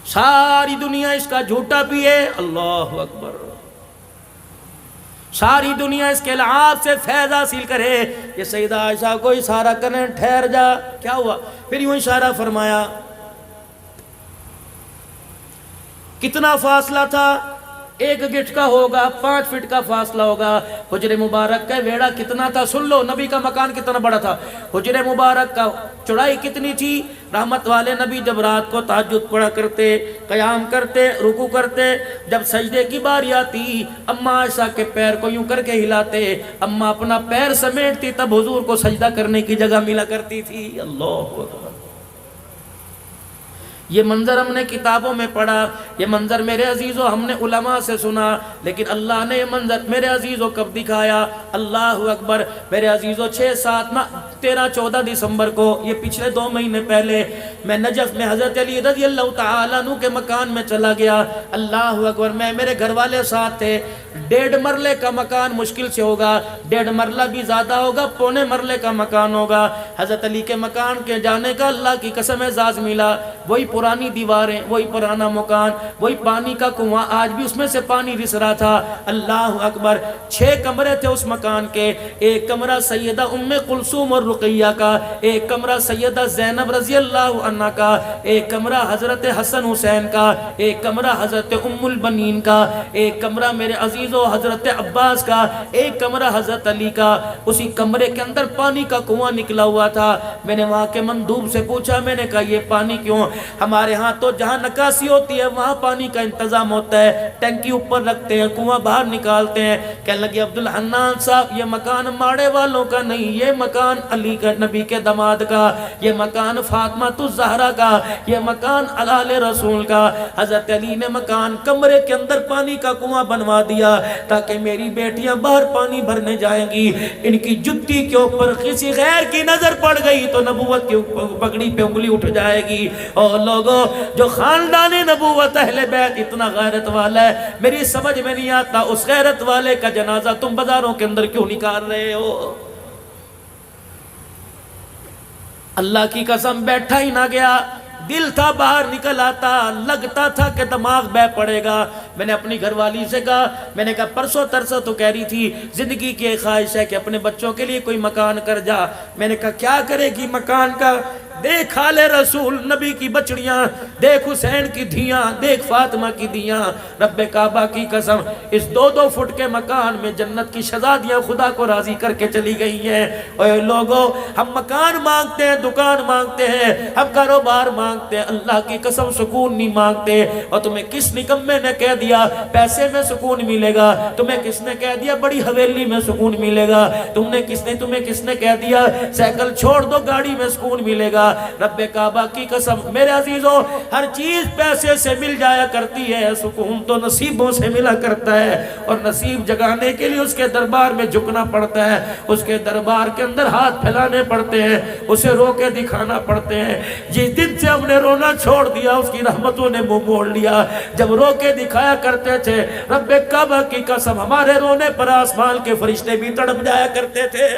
Speaker 1: ساری دنیا اس کا جھوٹا پیے، اللہ اکبر، ساری دنیا اس کے لحاظ سے فیض حاصل کرے. یہ سیدہ عائشہ کو اشارہ کرنے ٹھہر جا. کیا ہوا؟ پھر یوں اشارہ فرمایا. کتنا فاصلہ تھا؟ 1 گٹھ کا ہوگا، 5 فٹ کا فاصلہ ہوگا. حجر مبارک کا ویڑا کتنا تھا؟ سن لو نبی کا مکان کتنا بڑا تھا. حجر مبارک کا چوڑائی کتنی تھی؟ رحمت والے نبی جب رات کو تہجد پڑھا کرتے، قیام کرتے، رکوع کرتے، جب سجدے کی باری آتی، اماں عائشہ کے پیر کو یوں کر کے ہلاتے، اماں اپنا پیر سمیٹتی، تب حضور کو سجدہ کرنے کی جگہ ملا کرتی تھی. اللہ اکبر. یہ منظر ہم نے کتابوں میں پڑھا، یہ منظر میرے عزیزو ہم نے علماء سے سنا، لیکن اللہ نے یہ منظر میرے عزیزو کب دکھایا؟ اللہ اکبر. میرے عزیزو 13-14 دسمبر کو، یہ پچھلے 2 مہینے پہلے، میں نجف میں حضرت علی رضی اللہ تعالیٰ عنہ کے مکان میں چلا گیا. اللہ اکبر. میں میرے گھر والے ساتھ تھے. 1.5 مرلے کا مکان مشکل سے ہوگا، 1.5 مرلہ بھی زیادہ ہوگا، 1.25 مرلے کا مکان ہوگا. حضرت علی کے مکان کے جانے کا اللہ کی قسم اعزاز ملا. وہی پرانی دیواریں، وہی پرانا مکان، وہی پانی کا کنواں، آج بھی اس میں سے پانی رس رہا تھا. اللہ اکبر. 6 کمرے تھے اس مکان کے. ایک کمرہ سیدہ ام کلثوم اور رقیہ کا، ایک کمرہ سیدہ زینب رضی اللہ عنہ کا، ایک کمرہ حضرت حسن حسین کا، ایک کمرہ حضرت ام البنین کا، ایک کمرہ میرے عزیزو حضرت عباس کا، ایک کمرہ حضرت علی کا. اسی کمرے کے اندر پانی کا کنواں نکلا ہوا تھا. میں نے وہاں کے مندوب سے پوچھا، میں نے کہا یہ پانی کیوں؟ ہمارے ہاں تو جہاں نکاسی ہوتی ہے وہاں پانی کا انتظام ہوتا ہے، ٹینکی اوپر رکھتے ہیں، کنواں باہر نکالتے ہیں. کہنے لگے عبدالحنان صاحب، یہ مکان ماڑے والوں کا نہیں، یہ مکان علی کا نبی کے داماد کا، یہ مکان فاطمہ الزہرا کا، یہ مکان آل رسول کا. حضرت علی نے مکان کمرے کے اندر پانی کا کنواں بنوا دیا تاکہ میری بیٹیاں باہر پانی بھرنے جائیں گی، ان کی جتی کے اوپر کسی غیر کی نظر پڑ گئی تو نبوت کی پگڑی پہ انگلی اٹھ جائے گی. اور لوگوں جو خاندان نبوت اہل بیت اتنا غیرت والا ہے، میری سمجھ میں نہیں آتا اس غیرت والے کا جنازہ تم بازاروں کے اندر کیوں نکال رہے ہو؟ اللہ کی قسم بیٹھا ہی نہ گیا. دل تھا باہر نکل آتا، لگتا تھا کہ دماغ بہ پڑے گا. میں نے اپنی گھر والی سے کہا، میں نے کہا پرسوں ترسوں تو کہہ رہی تھی زندگی کی ایک خواہش ہے کہ اپنے بچوں کے لیے کوئی مکان کر جا. میں نے کہا کیا کرے گی مکان کا؟ دیکھ آل رسول نبی کی بچڑیاں، دیکھ حسین کی دھیاں، دیکھ فاطمہ کی دھیاں. رب کعبہ کی قسم اس 2-2 فٹ کے مکان میں جنت کی شہزادیاں خدا کو راضی کر کے چلی گئی ہیں. اے لوگوں، ہم مکان مانگتے ہیں، دکان مانگتے ہیں، ہم کاروبار مانگتے ہیں، اللہ کی قسم سکون نہیں مانگتے. اور تمہیں کس نکمے نے کہہ دیا پیسے میں سکون ملے گا؟ تمہیں کس نے کہہ دیا بڑی حویلی میں سکون ملے گا؟ تمہیں کس نے کہہ دیا سائیکل چھوڑ دو گاڑی میں سکون ملے گا؟ رب کعبہ کی قسم میرے عزیزوں، ہر چیز پیسے سے مل جایا کرتی ہے، سکون تو نصیبوں سے ملا کرتا ہے. اور نصیب جگانے کے لیے اس کے دربار میں جھکنا پڑتا ہے، اس کے دربار کے اندر ہاتھ پھیلانے پڑتے ہیں، اسے رو کے دکھانا پڑتے ہیں. جس دن سے ہم نے رونا چھوڑ دیا اس کی رحمتوں نے منہ موڑ لیا. جب رو کے دکھایا کرتے تھے رب کعبہ کی قسم ہمارے رونے پر آسمان کے فرشتے بھی تڑپ جایا کرتے تھے.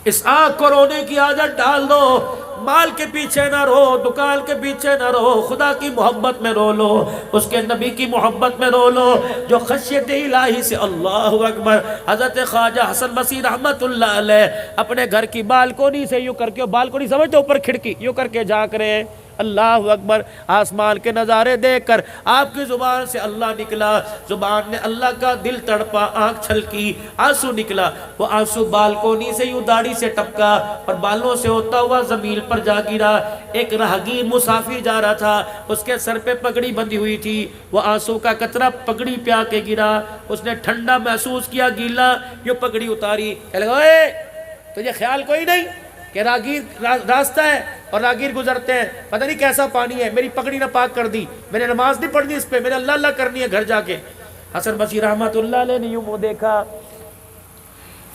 Speaker 1: اس آنکھ کو رونے کی عادت ڈال دو. مال کے پیچھے نہ رو، دکان کے پیچھے نہ رو، خدا کی محبت میں رو لو، اس کے نبی کی محبت میں رو لو. جو خشیت الہی سے اللہ اکبر. حضرت خواجہ حسن بصری رحمت اللہ علیہ اپنے گھر کی بالکونی سے یوں کر کے، بالکونی سمجھتے اوپر کھڑکی، یوں کر کے جھانک رہے. اللہ اکبر. آسمان کے نظارے دیکھ کر آپ کی زبان سے اللہ نکلا، زبان نے اللہ کا، دل تڑپا، آنکھ چھلکی، آنسو نکلا. وہ آنسو بالکونی سے یوں داڑھی سے ٹپکا اور بالوں سے ہوتا ہوا زمین پر جا گرا. ایک راہگیر مسافر جا رہا تھا، اس کے سر پہ پگڑی بندھی ہوئی تھی، وہ آنسو کا قطرہ پگڑی پہ آ کے گرا. اس نے ٹھنڈا محسوس کیا، گیلا، یوں پگڑی اتاری. کہہ لگا اے تجھے خیال کوئی نہیں کہ راہگیر راستہ ہے اور راہگیر گزرتے ہیں، پتہ نہیں کیسا پانی ہے، میری پگڑی نہ پاک کر دی، میں نے نماز نہیں پڑھنی اس پہ، میں نے اللہ اللہ کرنی ہے گھر جا کے. حسن بصری رحمت اللہ علیہ نے یوں منہ دیکھا،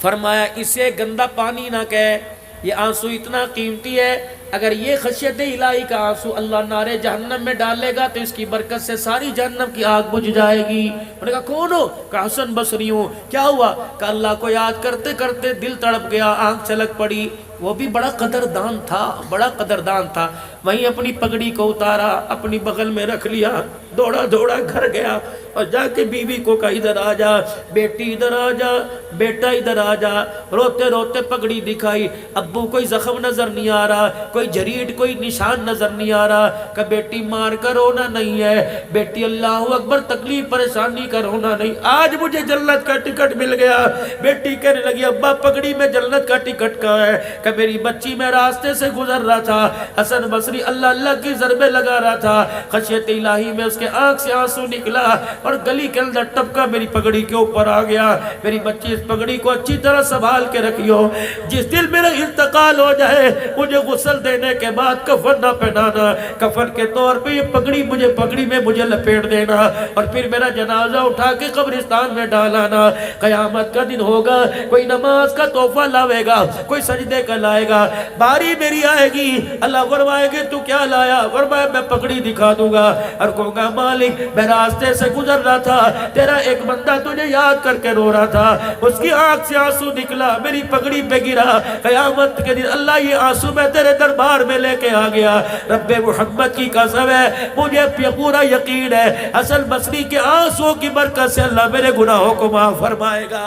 Speaker 1: فرمایا اسے گندا پانی نہ کہے، یہ آنسو اتنا قیمتی ہے اگر یہ خشیت الہی کا آنسو اللہ نارے جہنم میں ڈالے گا تو اس کی برکت سے ساری جہنم کی آگ بجھ جائے گی۔ انہوں نے کہا کون ہو؟ کہا حسن بصری ہوں۔ کیا ہوا؟ کہ اللہ کو یاد کرتے کرتے دل تڑپ گیا، آنکھ چھلک پڑی۔ وہ بھی بڑا قدردان تھا، بڑا قدردان تھا۔ وہیں اپنی پگڑی کو اتارا، اپنی بغل میں رکھ لیا، دوڑا دوڑا گھر گیا اور جا کے بیوی کو کہا ادھر آ جا بیٹی، ادھر آ جا بیٹا، ادھر آ جا۔ روتے روتے پگڑی دکھائی۔ ابو کوئی زخم نظر نہیں آ رہا، کوئی جریڈ، کوئی نشان نظر نہیں آ رہا۔ کہ بیٹی مار کر رونا نہیں ہے، بیٹی اللہ اکبر تکلیف پریشانی کا رونا نہیں، آج مجھے جنت کا ٹکٹ مل گیا۔ بیٹی کہنے لگی ابا پگڑی میں جنت کا ٹکٹ کہاں ہے؟ کہ میری بچی میں راستے سے گزر رہا تھا، حسن بصری اللہ اللہ کی ضربے لگا رہا تھا، خشیت الہی میں اس کے آنکھ سے آنسو نکلا اور گلی کے اندر ٹپکا، میری پگڑی کے اوپر آ گیا۔ میری بچی اس پگڑی کو اچھی طرح سنبھال کے رکھیو، جس دل میرا انتقال ہو جائے مجھے غسل دینے کے بعد کفن نہ پہنانا، کفن کے طور پہ یہ پگڑی میں مجھے لپیٹ دینا اور پھر میرا جنازہ اٹھا کے قبرستان میں ڈالانا۔ قیامت کا دن ہوگا، کوئی نماز کا تحفہ لاوے گا، کوئی سجدے کا لائے گا، باری میری آئے گی، اللہ فرمائے گے تو کیا لایا؟ فرمایا میں پگڑی دکھا دوں گا اور کہوں گا مالک میں راستے سے گزر رہا تھا، تیرا ایک بندہ تجھے یاد کر کے رو رہا تھا، اس کی آنکھ سے آنسو نکلا، میری پگڑی پہ گرا، قیامت کے دن اللہ یہ آنسو میں تیرے دربار میں لے کے آ گیا۔ رب محمد کی قسم ہے مجھے پورا یقین ہے حسن بصری کے آنسو کی برکت سے اللہ میرے گناہوں کو معاف فرمائے گا۔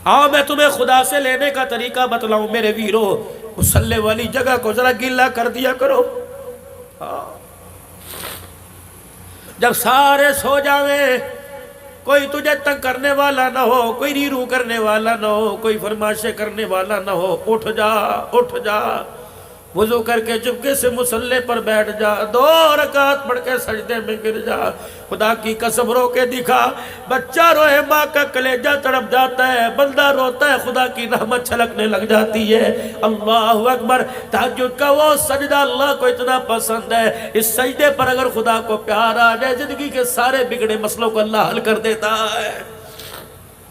Speaker 1: آؤ میں تمہیں خدا سے لینے کا طریقہ بتلاؤں میرے ویرو، مصلی والی جگہ کو ذرا گیلا کر دیا کرو۔ جب سارے سو جاویں، کوئی تجھے تنگ کرنے والا نہ ہو، کوئی ریرو کرنے والا نہ ہو، کوئی فرمائشیں کرنے والا نہ ہو، اٹھ جا اٹھ جا، وضو کر کے چپکے سے مصلی پر بیٹھ جا، 2 رکعت پڑھ کے سجدے میں گر جا، خدا کی قسم رو کے دکھا۔ بچہ روئے ماں کا کلیجہ تڑپ جاتا ہے، بندہ روتا ہے خدا کی رحمت چھلکنے لگ جاتی ہے۔ اللہ اکبر، تہجد کا وہ سجدہ اللہ کو اتنا پسند ہے، اس سجدے پر اگر خدا کو پیار آ جائے زندگی کے سارے بگڑے مسئلوں کو اللہ حل کر دیتا ہے۔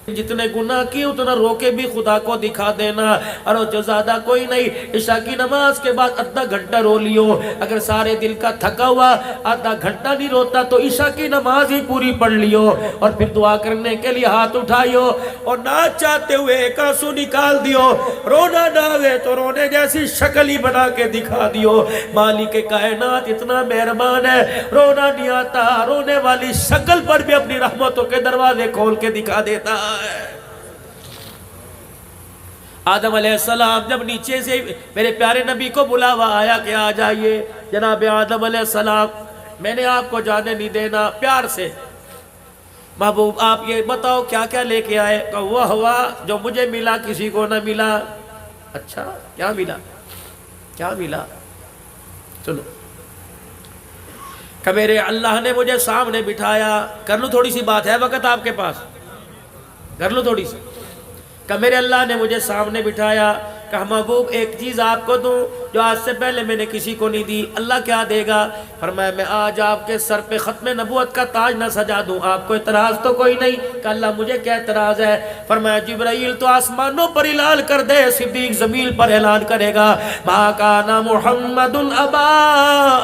Speaker 1: جتنے گناہ کی اتنا رو کے بھی خدا کو دکھا دینا، اور جو زیادہ کوئی نہیں، عشاء کی نماز کے بعد آدھا گھنٹہ رو لیو، اگر سارے دل کا تھکا ہوا آدھا گھنٹہ نہیں روتا تو عشاء کی نماز ہی پوری پڑھ لیو، اور پھر دعا کرنے کے لیے ہاتھ اٹھائیو اور نہ چاہتے ہوئے ایک آنسو نکال دیو، رونا نہ آوے تو رونے جیسی شکل ہی بنا کے دکھا دیو۔ مالک کائنات اتنا مہربان ہے، رونا نہیں آتا رونے والی شکل پر بھی اپنی رحمتوں کے دروازے کھول کے دکھا دیتا ہے۔ آدم علیہ السلام جب نیچے سے میرے پیارے نبی کو بلاوا آیا کہ آ جائیے جناب آدم علیہ السلام، میں نے آپ کو جانے نہیں دینا، پیار سے محبوب آپ یہ بتاؤ کیا کیا لے کے آئے؟ کہ وہ ہوا جو مجھے ملا کسی کو نہ ملا۔ اچھا کیا ملا؟ کیا ملا؟ چلو کہ میرے اللہ نے مجھے سامنے بٹھایا، کر لوں تھوڑی سی بات ہے وقت آپ کے پاس، کر لوں تھوڑی سی، کہ میرے اللہ نے مجھے سامنے بٹھایا، کہ محبوب ایک چیز آپ کو دوں جو آج سے پہلے میں نے کسی کو نہیں دی۔ اللہ کیا دے گا؟ فرمایا میں آج آپ کے سر پہ ختم نبوت کا تاج نہ سجا دوں، آپ کو اعتراض تو کوئی نہیں؟ کہ اللہ مجھے کیا اعتراض ہے؟ فرمایا جبرائیل تو آسمانوں پر اعلان کر دے، صدیق زمین پر اعلان کرے گا، ما کان محمد ابا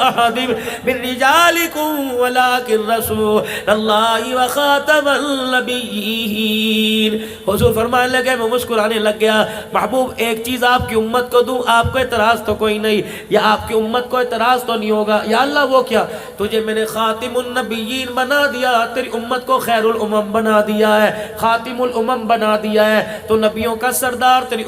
Speaker 1: احد من رجالکم ولکن رسول اللہ وخاتم النبیین۔ حضور فرمانے لگے، میں مسکرانے لگ گیا، محبوب ایک چیز آپ کی امت کو دوں، آپ کو اعتراض تو کوئی نہیں، یا آپ کی امت کو اعتراض تو نہیں ہوگا؟ یا اللہ وہ کیا؟ تجھے میں نے خاتم النبیین بنا دیا، تیری امت کو خیر الامم بنا دیا ہے، خاتم الامم بنا دیا ہے، تو نبیوں کا سردار، تیری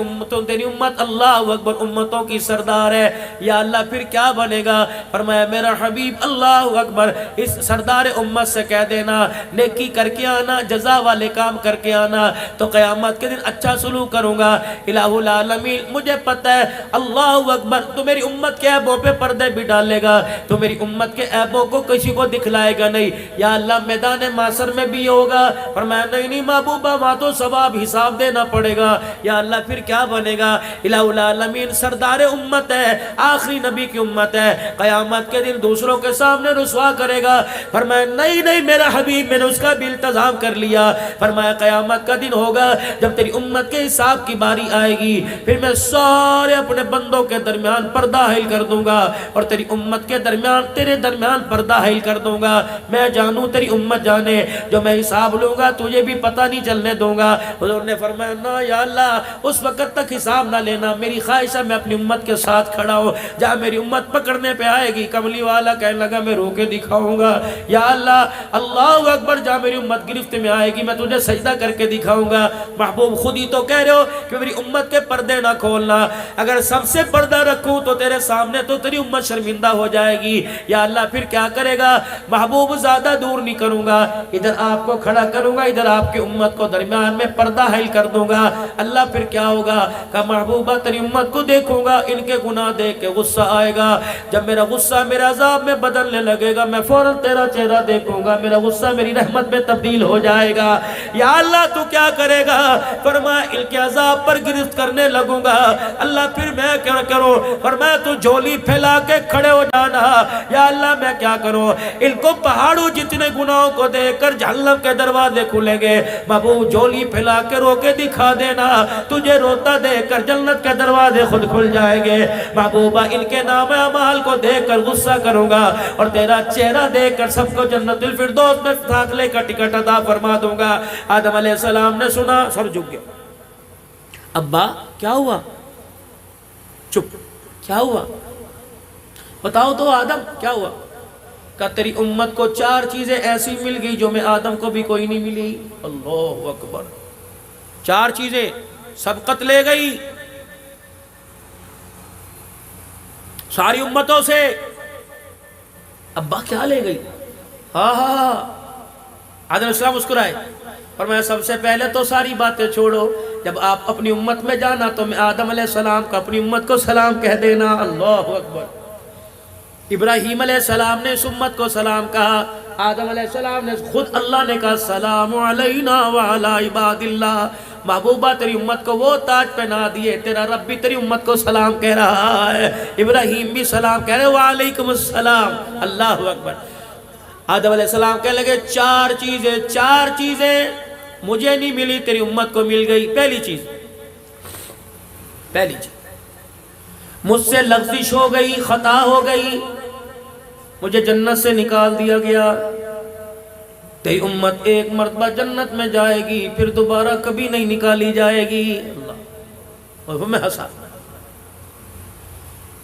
Speaker 1: امت اللہ اکبر امتوں کی سردار ہے۔ یا اللہ پھر کیا بنے گا؟ فرمایا میرا حبیب اللہ اکبر اس سردار امت سے کہہ دینا نیکی کر کے آنا، جزا والے کام کر کے آنا، تو قیامت کے دن اچھا سلوک کروں گا۔ الہ العالمین مجھے پتہ ہے اللہ اکبر تو میری امت کے عیبوں پہ پردے بھی ڈالے گا، تو میری امت کے عیبوں کو کسی کو دکھلائے گا نہیں. یا اللہ میدان معاشر میں بھی ہوگا. فرمایا نہیں محبوبہ وہاں تو ثواب حساب دینا پڑے گا. یا اللہ پھر کیا بنے گا؟ الہ العالمین سردار امت ہے, آخری نبی کی امت ہے, قیامت کے دن دوسروں کے سامنے رسوا کرے گا. فرمایا نہیں میرا حبیب, میں نے اس کا بھی التزام کر لیا. فرمایا قیامت کا دن ہوگا جب تیری امت کے حساب کی باری آئے گی, پھر میں سارے اپنے بندوں کے درمیان پردہ حائل کر دوں گا اور تیری امت کے درمیان تیرے درمیان پردہ حائل کر دوں گا. میں جانوں تیری امت جانے, جو میں حساب لوں گا تجھے بھی پتہ نہیں چلنے دوں گا. حضور نے فرمایا نا یا اللہ اس وقت تک حساب نہ لینا, میری خواہش ہے میں اپنی امت کے ساتھ کھڑا ہوں. جہاں میری امت پکڑنے پہ آئے گی, کملی والا کہنے لگا میں رو کے دکھاؤں گا. یا اللہ اللہ اکبر, جہاں میری امت گرفت میں آئے گی میں تجھے سجدہ کر کے دکھاؤں گا. محبوب خود ہی تو کہہ رہے ہو کہ میری امت کے پردے نہ کھولنا. اگر سب سے پردہ رکھوں تو تیرے سامنے تو تیری امت شرمندہ ہو جائے گی. یا اللہ پھر کیا کرے گا؟ محبوب زیادہ دور نہیں کروں گا, ادھر آپ کو کھڑا کروں گا, ادھر آپ کی امت کو درمیان میں پردہ حائل کر دوں گا. اللہ پھر کیا ہوگا؟ کہ محبوبہ تیری امت کو دیکھوں گا, ان کے گناہ دیکھ کے غصہ آئے گا. جب میرا غصہ میرے عذاب میں بدلنے لگے گا, میں فوراً تیرا چہرہ دیکھوں گا, میرا غصہ میری رحمت میں تبدیل ہو جائے گا. یا اللہ تو کیا کرے گا؟ فرمایا ان کے عذاب پر گرفت کرنے لگوں گا. اللہ پھر میں کیا کروں؟ فرمایا تو جھولی پھیلا کے کھڑے ہو جانا. یا اللہ میں کیا کروں؟ ان کو پہاڑوں جتنے گناہوں کو دیکھ کر جہنم کے دروازے کھلیں گے. محبوب جھولی پھیلا کے رو کے دکھا دینا, تجھے روتا دیکھ کر جنت کے دروازے خود کھل جائیں گے. محبوبہ ان کے نام اعمال کو دیکھ کر غصہ کروں گا اور تیرا چہرہ دیکھ کر سب کو جنت الفردوس میں داخلے کا ٹکٹ عطا فرما دوں گا. آدم علیہ السلام نے سنا, سر جھک گیا. ابا کیا ہوا؟ چپ, کیا ہوا بتاؤ تو آدم کیا ہوا؟ کہ تیری امت کو 4 چیزیں ایسی مل گئی جو میں آدم کو بھی کوئی نہیں ملی. اللہ اکبر, 4 چیزیں سبقت لے گئی ساری امتوں سے. ابا کیا لے گئی؟ ہاں آدم علیہ السلام مسکرائے. فرمایا سب سے پہلے تو ساری باتیں چھوڑو, جب آپ اپنی امت میں جانا تو میں آدم علیہ السلام کا اپنی امت کو سلام کہہ دینا. اللہ اکبر. ابراہیم علیہ السلام نے اس امت کو سلام کہا, آدم علیہ السلام نے خود اللہ نے کہا سلام علینا وعلی عباد اللہ. محبوبہ تیری امت کو وہ تاج پہنا دیے, تیرا رب بھی تیری امت کو سلام کہہ رہا ہے, ابراہیم بھی سلام کہہ رہے وعلیکم السلام. اللہ اکبر. آدم علیہ السلام کہنے لگے 4 چیزیں مجھے نہیں ملی تیری امت کو مل گئی. پہلی چیز مجھ سے لغزش ہو گئی, خطا ہو گئی, مجھے جنت سے نکال دیا گیا. تیری امت ایک مرتبہ جنت میں جائے گی, پھر دوبارہ کبھی نہیں نکالی جائے گی. اللہ, اور میں ہنسا.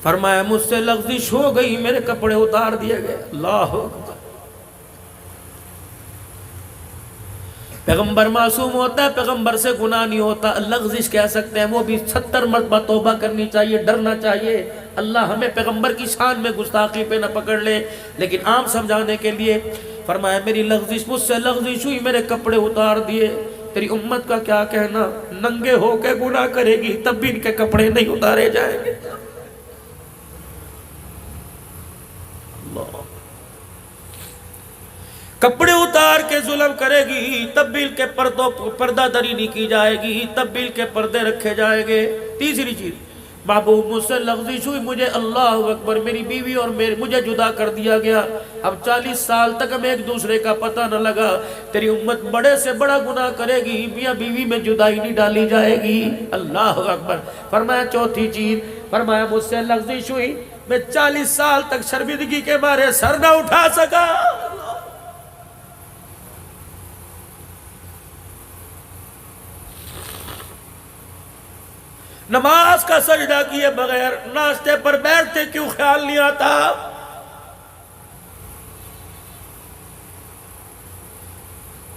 Speaker 1: فرمایا مجھ سے لغزش ہو گئی, میرے کپڑے اتار دیے گئے. اللہ اکبر. پیغمبر معصوم ہوتا ہے, پیغمبر سے گناہ نہیں ہوتا. لغزش کہہ سکتے ہیں, وہ بھی 70 مرتبہ توبہ کرنی چاہیے, ڈرنا چاہیے. اللہ ہمیں پیغمبر کی شان میں گستاخی پہ نہ پکڑ لے. لیکن عام سمجھانے کے لیے فرمایا میری لغزش, مجھ سے لغزش ہوئی, میرے کپڑے اتار دیے. تیری امت کا کیا کہنا؟ ننگے ہو کے گناہ کرے گی تب بھی ان کے کپڑے نہیں اتارے جائیں گے. اللہ, کپڑے اتار کے ظلم کرے گی تب بھی کے پردہ دری نہیں کی جائے گی, تب بھی کے پردے رکھے جائیں گے. تیسری چیز, محبوب مجھ سے لغزش ہوئی, مجھے اللہ اکبر میری بیوی اور مجھے جدا کر دیا گیا. اب 40 سال تک ہمیں ایک دوسرے کا پتہ نہ لگا. تیری امت بڑے سے بڑا گناہ کرے گی, میاں بیوی میں جدائی نہیں ڈالی جائے گی. اللہ اکبر. فرمایا چوتھی چیز, فرمایا مجھ سے لغزش ہوئی, میں 40 سال تک شرمندگی کے مارے سر نہ اٹھا سکا. نماز کا سجدہ کیے بغیر ناشتے پر بیٹھتے کیوں خیال نہیں آتا؟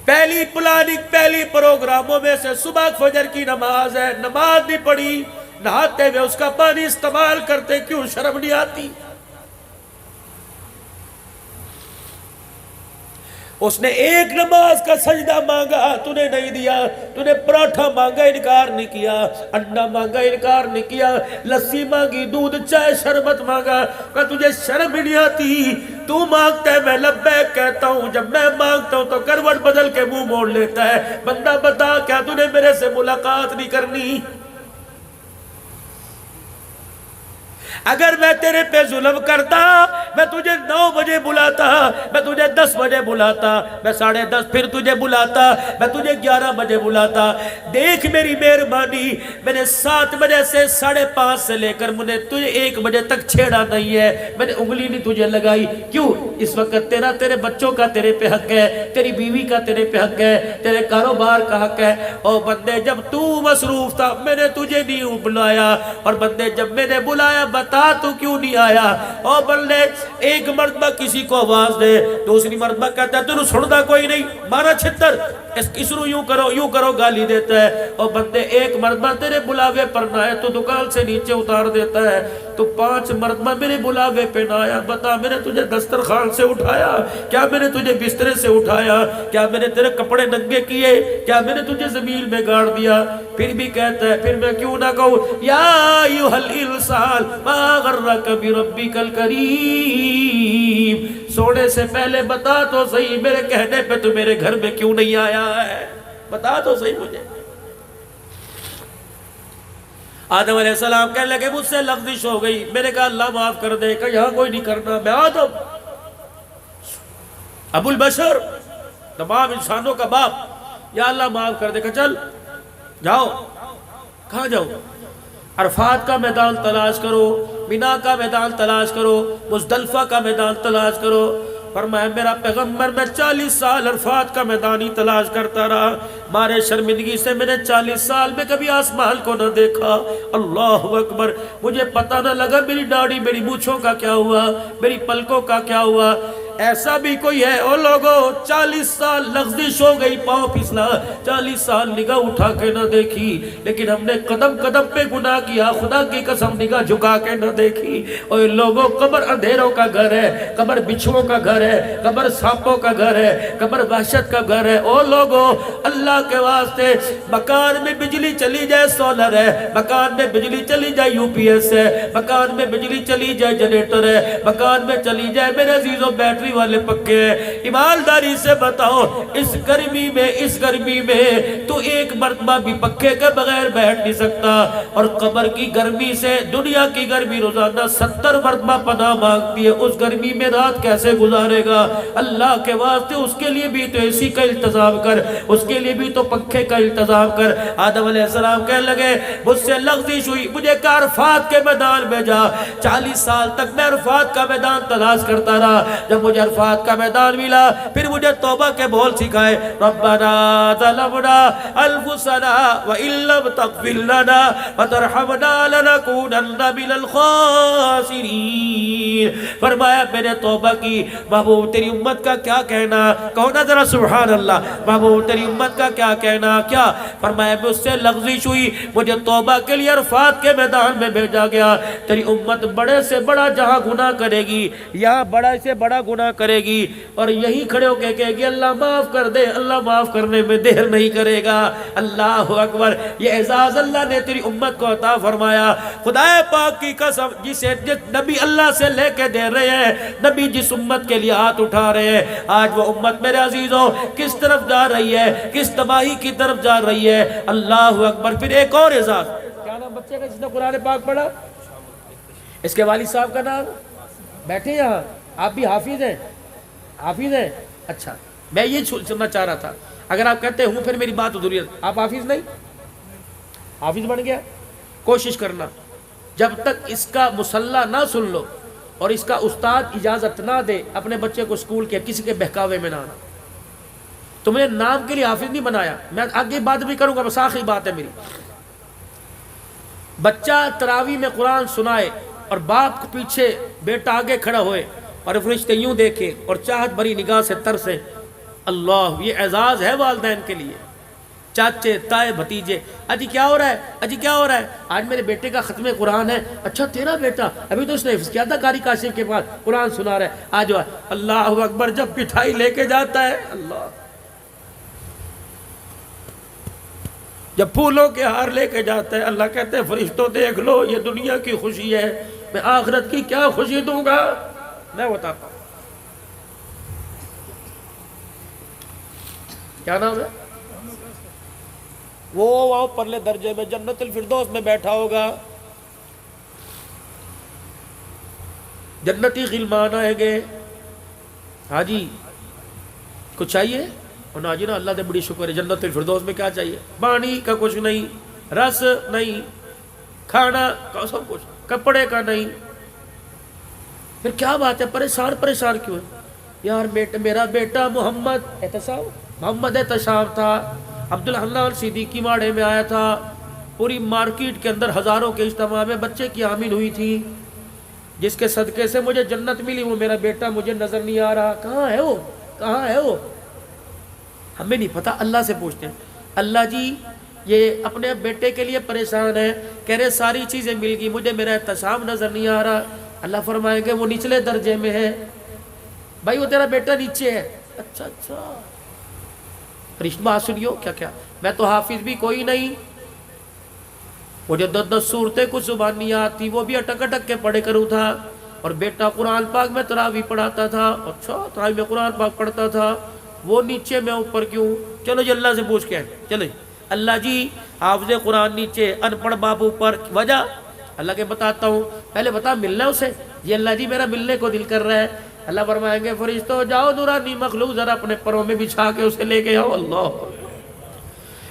Speaker 1: پہلی پلاننگ, پہلی پروگراموں میں سے صبح فجر کی نماز ہے. نماز نہیں پڑھی, نہاتے ہوئے اس کا پانی استعمال کرتے کیوں شرم نہیں آتی؟ اس نے ایک نماز کا سجدہ مانگا تو نے نہیں دیا، تو نے پراٹھا مانگا انکار نہیں کیا، انڈا مانگا انکار نہیں کیا، لسی مانگی، دودھ چائے شربت مانگا، کہ تجھے شرم ہی نہیں آتی، تو مانگتا ہے میں لبیک کہتا ہوں، جب میں مانگتا ہوں تو کروٹ بدل کے منہ موڑ لیتا ہے۔ بندہ بتا کیا تو نے میرے سے ملاقات نہیں کرنی؟ اگر میں تیرے پہ ظلم کرتا میں تجھے 9 بجے بلاتا، میں تجھے 10 بجے بلاتا، میں 10:30 پھر تجھے بلاتا، میں تجھے 11 بجے بلاتا۔ دیکھ میری مہربانی، میں نے 7 بجے سے 5:30 سے لے کر مجھے تجھے 1 بجے تک چھیڑا نہیں ہے، میں نے انگلی نہیں تجھے لگائی۔ کیوں؟ اس وقت تیرے بچوں کا تیرے پہ حق ہے، تیری بیوی کا تیرے پہ حق ہے، تیرے کاروبار کا حق ہے۔ اور بندے جب تو مصروف تھا میں نے تجھے نہیں بلایا، اور بندے جب میں نے بلایا بتا تو کیوں نہیں آیا؟ اور بندے ایک مرتبہ کسی کو آواز دے، دوسری مرتبہ کہتا ہے تو سنتا کوئی نہیں، مارا چھتر، اس رو یوں کرو گالی دیتا ہے۔ اور بندے ایک مرتبہ تیرے بلاوے پر نہ آئے تو دکان سے نیچے اتار دیتا ہے، تو 5 مرتبہ میرے بلاوے پہ نہ آیا، بتا میں نے تجھے دسترخوان سے اٹھایا؟ کیا میں نے تجھے بسترے سے اٹھایا؟ کیا میں نے تیرے کپڑے ننگے کیے؟ کیا میں نے تجھے زمین میں گاڑ دیا؟ پھر بھی کہتا ہے پھر میں کیوں نہ کہوں یا ایھا الانسان ما غرک بربک الکریم، سونے سے پہلے بتا تو صحیح میرے کہنے پہ تو میرے گھر میں کیوں نہیں آیا ہے؟ بتا تو صحیح مجھے۔ آدم علیہ السلام کہنے لگے مجھ سے لغزش ہو گئی، میں نے کہا اللہ معاف کر دے، کہ یہاں کوئی نہیں کرنا، میں آدم ابو البشر تمام انسانوں کا باپ، یا اللہ معاف کر دے، کہ چل جاؤ۔ کہاں جاؤ؟ عرفات کا میدان تلاش کرو، مینا کا میدان تلاش کرو، مزدلفہ کا میدان تلاش کرو۔ فرمایا میرا پیغمبر میں 40 سال عرفات کا میدان ہی تلاش کرتا رہا، مارے شرمندگی سے میں نے 40 سال میں کبھی آسمان کو نہ دیکھا۔ اللہ اکبر، مجھے پتہ نہ لگا میری داڑھی میری مونچھوں کا کیا ہوا، میری پلکوں کا کیا ہوا۔ ایسا بھی کوئی ہے او لوگوں 40 سال لغزش ہو گئی، پاؤں پھسلا، 40 سال نگاہ اٹھا کے نہ دیکھی، لیکن ہم نے قدم قدم پہ گناہ کیا، خدا کی قسم نگاہ جھکا کے نہ دیکھی۔ اور لوگوں قبر اندھیروں کا گھر ہے، قبر بچھوؤں کا گھر ہے، قبر سانپوں کا گھر ہے، قبر وحشت کا گھر ہے۔ او لوگوں اللہ کے واسطے مکان میں بجلی چلی جائے سولر ہے، مکان میں بجلی چلی جائے یو پی ایس ہے، مکان میں بجلی چلی جائے جنریٹر ہے، مکان میں چلی جائے میرے عزیزوں بیٹری والے پکے ہیں۔ ایمانداری سے بتاؤ اس گرمی میں تو ایک مرتبہ بھی پکے کے بغیر بیٹھ نہیں سکتا، اور قبر کی گرمی سے دنیا کی گرمی روزانہ 70 مرتبہ پناہ مانگتی ہے، اس گرمی میں رات کیسے گزارے گا؟ اللہ کے واسطے اس کے لیے بھی تو اے سی کا انتظام کر، اس کے لیے بھی تو پنکھے کا انتظام کر۔ آدم علیہ السلام کہنے لگے مجھ سے لغزش ہوئی، مجھے کہا عرفات کے میدان میں جا۔ 40 سال تک میں عرفات کا میدان تلاش کرتا رہا، جب مجھے عرفات کا میدان ملا پھر مجھے توبہ کے بول سکھائے، ربنا ظلمنا انفسنا وان لم تغفر لنا وترحمنا لنكونن من الخاسرین۔ فرمایا میں نے توبہ کی، محبوب تیری امت کا کیا کہنا؟ کہو نا ذرا سبحان اللہ، محبوب تیری امت کا کیا کہنا؟ کیا فرمایا مجھ سے لغزش ہوئی، مجھے توبہ کے لیے عرفات کے میدان میں بھیجا گیا۔ تیری امت بڑے سے بڑا جہاں گناہ کرے گی، یہاں بڑا سے بڑا گناہ کرے گی، اور یہی کھڑے ہو کے کہے گی اللہ معاف کر دے، اللہ معاف کرنے میں دیر نہیں کرے گا۔ اللہ اکبر، یہ اعزاز اللہ نے تیری امت کو عطا فرمایا۔ خدا پاک کی قسم، جس نبی اللہ سے لے کے دے رہے ہیں، نبی جس امت کے لیے ہاتھ اٹھا رہے ہیں، آج وہ امت میرے عزیزوں کس طرف جا رہی ہے، کس تباہی کی طرف جا رہی ہے۔ اللہ اکبر۔ پھر ایک اور اعزاز، کیا نام بچے کا جس نے قرآن پاک پڑھا؟ اس کے والد صاحب کا نام؟ بیٹھے یہاں، آپ بھی حافظ ہیں؟ حافظ ہیں؟ اچھا، میں یہ سننا چاہ رہا تھا، اگر آپ کہتے ہوں پھر میری بات ادھوری ہے، آپ حافظ نہیں؟ حافظ بن گیا؟ کوشش کرنا جب تک اس کا مصلح نہ سن لو اور اس کا استاد اجازت نہ دے اپنے بچے کو اسکول کے کسی کے بہکاوے میں نہ آنا۔ تو میں نے نام کے لیے حافظ نہیں بنایا، میں آگے بات بھی کروں گا، بس آخری بات ہے میری۔ بچہ تراویح میں قرآن سنائے اور باپ کے پیچھے بیٹا آگے کھڑا ہوئے اور فرشتے یوں دیکھیں اور چاہت بھری نگاہ سے ترسیں، اللہ، یہ اعزاز ہے والدین کے لیے۔ چاچے تائے بھتیجے، اجی کیا ہو رہا ہے، اجی کیا ہو رہا ہے، آج میرے بیٹے کا ختم قرآن ہے، اچھا تیرا بیٹا، ابھی تو اس نے حفظ کیا تھا قاری کاشف کے پاس، قرآن سنا رہا ہے، آج اللہ اکبر جب مٹھائی لے کے جاتا ہے، اللہ جب پھولوں کے ہار لے کے جاتا ہے، اللہ کہتے ہیں فرشتوں دیکھ لو یہ دنیا کی خوشی ہے، میں آخرت کی کیا خوشی دوں گا، میں بتاتا ہوں۔ کیا نام ہے وہ وہاں پرلے درجے میں جنت الفردوس میں بیٹھا ہوگا، جنتی غلمان آئیں گے، ہاں جی کچھ چاہیے، اور نا جی نا اللہ دے بڑی شکر ہے، جنت الفردوس میں کیا چاہیے، پانی کا کچھ نہیں، رس نہیں، کھانا کا سب کچھ، کپڑے کا نہیں، پھر کیا بات ہے پریشان کیوں ہے، یار میرا بیٹا محمد احتشام تھا، عبدالحنان صدیقی ماڑے میں آیا تھا، پوری مارکیٹ کے اندر ہزاروں کے اجتماع میں بچے کی آمین ہوئی تھی، جس کے صدقے سے مجھے جنت ملی، وہ میرا بیٹا مجھے نظر نہیں آ رہا، کہاں ہے وہ، ہمیں نہیں پتا، اللہ سے پوچھتے ہیں، اللہ جی یہ اپنے بیٹے کے لیے پریشان ہے، کہہ رہے ساری چیزیں مل گئی، مجھے میرا احتشام نظر نہیں آ رہا، اللہ فرمائیں گے وہ نچلے درجے میں ہے، بھائی وہ تیرا بیٹا نیچے ہے، اچھا فرشت بات سنیو، کیا میں تو حافظ بھی کوئی نہیں، مجھے 10 صورتیں کچھ زبان نہیں آتی، وہ بھی اٹک کے پڑھے کروں تھا، اور بیٹا قرآن پاک میں تراویح پڑھاتا تھا، اچھا تراویح میں قرآن پاک پڑھتا تھا، وہ نیچے میں اوپر کیوں، چلو جی اللہ سے پوچھ کے چلے، اللہ جی حافظ قرآن نیچے ان پڑھ باپ اوپر، وجہ اللہ کے بتاتا ہوں، پہلے بتا ملنا اسے، یہ اللہ جی میرا ملنے کو دل کر رہا ہے، اللہ فرمائیں گے فرشتوں جاؤ نورانی مخلوق ذرا اپنے پروں میں بچھا کے اسے لے کے آؤ، اللہ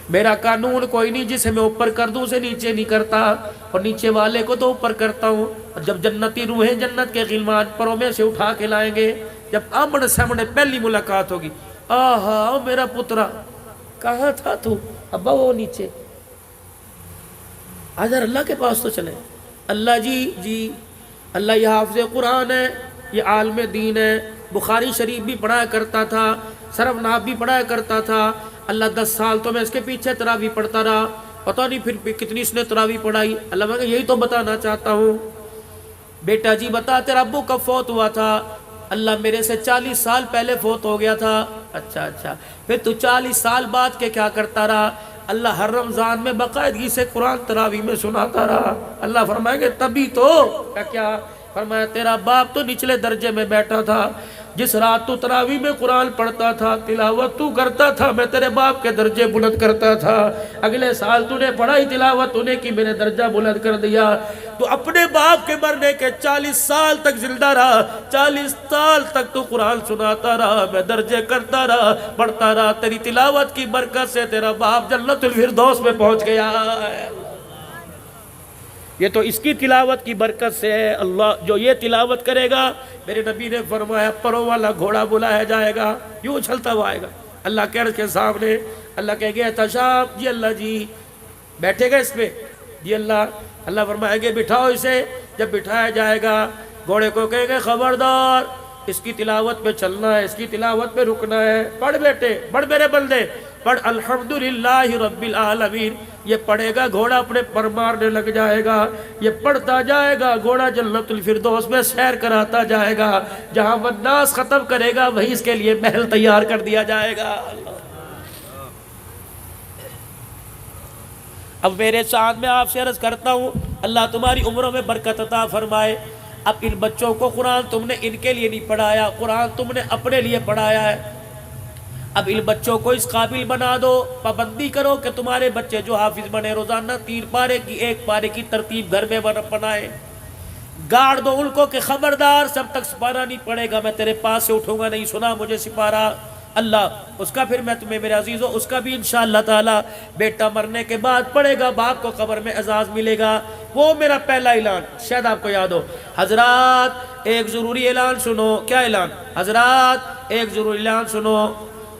Speaker 1: میرا قانون کوئی نہیں جسے میں اوپر کر دوں اسے نیچے نہیں کرتا، اور نیچے والے کو تو اوپر کرتا ہوں، اور جب جنتی روحیں جنت کے غلمان پروں میں سے اٹھا کے لائیں گے، جب آمنے سامنے پہلی ملاقات ہوگی، آہا میرا پترا کہاں تھا تو، ابا وہ نیچے، آدھر اللہ کے پاس تو چلے، اللہ جی اللہ یہ حافظ قرآن ہے، یہ عالم دین ہے، بخاری شریف بھی پڑھایا کرتا تھا، صرف ناب بھی پڑھایا کرتا تھا، اللہ 10 سال تو میں اس کے پیچھے تراویح پڑھتا رہا، پتہ نہیں پھر کتنی اس نے تراویح پڑھائی، اللہ میں یہی تو بتانا چاہتا ہوں، بیٹا جی بتا تیرا ابو کب فوت ہوا تھا، اللہ میرے سے 40 سال پہلے فوت ہو گیا تھا، اچھا پھر تو 40 سال بعد کے کیا کرتا رہا، اللہ ہر رمضان میں باقاعدگی سے قرآن تراویح میں سناتا رہا، اللہ فرمائیں گے تبھی تو کیا فرمایا تیرا باپ تو نچلے درجے میں بیٹھا تھا، جس رات تو تراویح میں قرآن پڑھتا تھا، تلاوت تو کرتا تھا، میں تیرے باپ کے درجے بلند کرتا تھا، اگلے سال تو نے پڑھائی تلاوت تو نے کی میرے درجہ بلند کر دیا، تو اپنے باپ کے مرنے کے 40 سال تک زندہ رہا، 40 سال تک تو قرآن سناتا رہا، میں درجے کرتا رہا، پڑھتا رہا، تیری تلاوت کی برکت سے تیرا باپ جنت الفردوس میں پہنچ گیا، یہ تو اس کی تلاوت کی برکت سے ہے، اللہ جو یہ تلاوت کرے گا، میرے نبی نے فرمایا پروں والا گھوڑا بلایا جائے گا، یوں اچھلتا ہوا آئے گا اللہ کے عرش کے سامنے، اللہ کہے گے احتشام جی اللہ جی بیٹھے گا اس پہ جی اللہ فرمائیں گے بٹھاؤ اسے، جب بٹھایا جائے گا گھوڑے کو کہیں گے خبردار اس کی تلاوت پہ چلنا ہے، اس کی تلاوت پہ رکنا ہے، پڑھ بیٹے پڑھ میرے بندے پڑھ الحمدللہ رب العالمین، یہ پڑھے گا گھوڑا اپنے پر مارنے لگ جائے گا، یہ پڑھتا جائے گا گھوڑا جنت الفردوس میں سیر کراتا جائے گا، جہاں والناس ختم کرے گا وہیں اس کے لیے محل تیار کر دیا جائے گا۔ اب میرے ساتھ میں آپ سے عرض کرتا ہوں اللہ تمہاری عمروں میں برکت عطا فرمائے، اب ان بچوں کو قرآن تم نے ان کے لیے نہیں پڑھایا، قرآن تم نے اپنے لیے پڑھایا ہے، اب ان بچوں کو اس قابل بنا دو، پابندی کرو کہ تمہارے بچے جو حافظ بنے روزانہ 3 پارے کی 1 پارے کی ترتیب گھر میں بنائے، گاڑ دو ان کو کہ خبردار سب تک سپارہ نہیں پڑے گا، میں تیرے پاس سے اٹھوں گا نہیں سنا مجھے سپارہ، اللہ اس کا پھر میں تمہیں میرے عزیزوں اس کا بھی انشاءاللہ تعالی بیٹا مرنے کے بعد پڑے گا، باپ کو قبر میں اعزاز ملے گا، وہ میرا پہلا اعلان شاید آپ کو یاد ہو، حضرات ایک ضروری اعلان سنو، کیا اعلان حضرات، ایک ضروری اعلان سنو،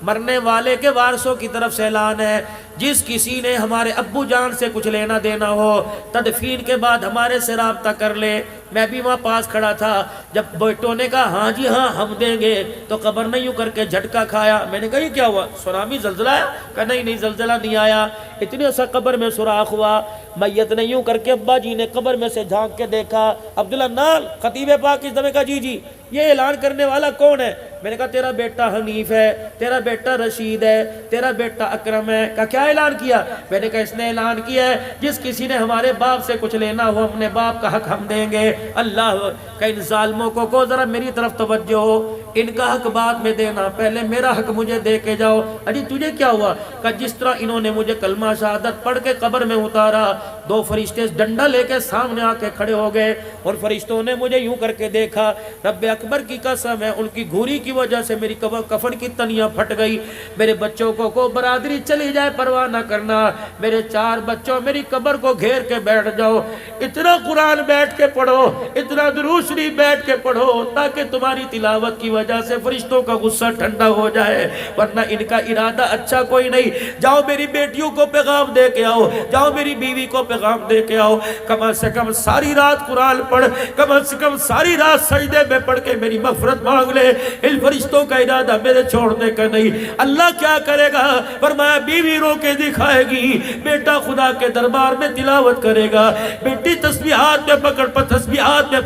Speaker 1: مرنے والے کے وارثوں کی طرف سے اعلان ہے، جس کسی نے ہمارے ابو جان سے کچھ لینا دینا ہو تدفین کے بعد ہمارے سے رابطہ کر لے. میں بھی وہاں پاس کھڑا تھا جب بیٹوں نے کہا ہاں جی ہاں ہم دیں گے تو قبر نہیں یوں کر کے جھٹکا کھایا. میں نے کہا یہ کیا ہوا؟ سونامی زلزلہ آیا؟ کہا نہیں زلزلہ نہیں آیا. اتنے سا قبر میں سوراخ ہوا. میت نے یوں کر کے ابا جی نے قبر میں سے جھانک کے دیکھا. عبداللہ نال خطیب پاک اس دفعہ کہا جی یہ اعلان کرنے والا کون ہے؟ میں نے کہا تیرا بیٹا حنیف ہے, تیرا بیٹا رشید ہے, تیرا بیٹا اکرم ہے. کہا کیا اعلان کیا؟ میں نے کہا اس نے اعلان کیا ہے جس کسی نے ہمارے باپ سے کچھ لینا ہو اپنے باپ کا حق ہم دیں گے. اللہ کہ ان ظالموں کو ذرا میری طرف توجہ ہو, ان کا حق بعد میں دینا, پہلے میرا حق مجھے دے کے جاؤ. اجی تجھے کیا ہوا؟ کہ جس طرح انہوں نے مجھے کلمہ شہادت پڑھ کے قبر میں اتارا, 2 فرشتے ڈنڈا لے کے سامنے آ کے کھڑے ہو گئے اور فرشتوں نے مجھے یوں کر کے دیکھا. رب اکبر کی قسم ہے ان کی گھوری کی وجہ سے میری کفن کی تنیاں پھٹ گئی. میرے بچوں کو برادری چلی جائے پرواہ نہ کرنا, میرے 4 بچوں میری قبر کو گھیر کے بیٹھ جاؤ, اتنا قرآن بیٹھ کے پڑھو, اتنا درود شریف بیٹھ کے پڑھو تاکہ تمہاری تلاوت کی وجہ سے فرشتوں کا غصہ ٹھنڈا ہو جائے, ورنہ ان کا ارادہ اچھا کوئی نہیں. جاؤ میری بیٹیوں کو پیغام دے کے آؤ, جاؤ میری بیوی کو پیغام دے کے آؤ, کم سے کم ساری رات قرآن پڑھ, کم سے کم ساری رات سجدے میں پڑھ کے میری مغفرت مانگ لے. ان فرشتوں کا ارادہ میرے چھوڑنے کا نہیں. اللہ کیا کرے گا؟ فرمایا بیوی رو کے دکھائے گی, بیٹا خدا کے دربار میں تلاوت کرے گا, بیٹی تسبیحات میں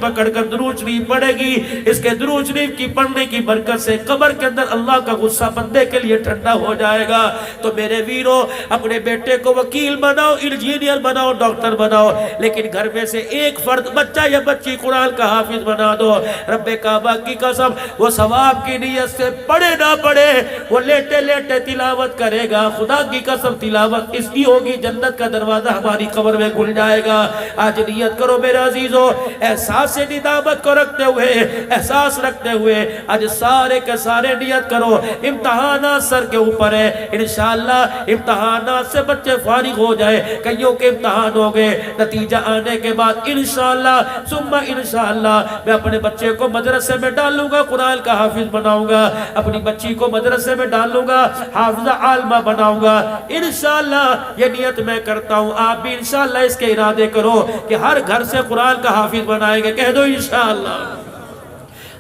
Speaker 1: پکڑ کر درود شریف پڑھے گی. اس کے درود شریف کی پڑھنے کی برکت سے قبر کے اندر اللہ کا غصہ بندے کے لیے ٹھنڈا ہو جائے گا. تو میرے ویرو اپنے بیٹے کو وکیل بناؤ, انجینئر بناؤ, ڈاکٹر بناؤ, لیکن گھر میں سے ایک فرد بچہ یا بچی قرآن کا حافظ بنا دو. رب کعبہ کی قسم وہ ثواب کی نیت سے پڑھے نہ پڑھے, وہ لیٹے لیٹے تلاوت کرے گا. خدا کی قسم تلاوت اس کی ہوگی, جنت کا دروازہ ہماری قبر میں کھل جائے گا. آج نیت کرو میرے عزیزو, احساس ندامت کو رکھتے ہوئے, احساس رکھتے ہوئے آج سارے کے سارے نیت کرو. امتحانات سر کے اوپر ہے, انشاءاللہ امتحانات سے بچے فارغ ہو جائے. کئیوں کے امتحان ہو گئے, نتیجہ آنے کے بعد انشاءاللہ ثم انشاءاللہ میں اپنے بچے کو مدرسے میں ڈالوں گا, قرآن کا حافظ بناؤں گا. اپنی بچی کو مدرسے میں ڈالوں گا, حافظہ عالمہ بناؤں گا. انشاءاللہ یہ نیت میں کرتا ہوں, آپ بھی انشاءاللہ اس کے ارادے کرو کہ ہر گھر سے قرآن کا حافظ بنائیں گے. کہہ دو انشاءاللہ.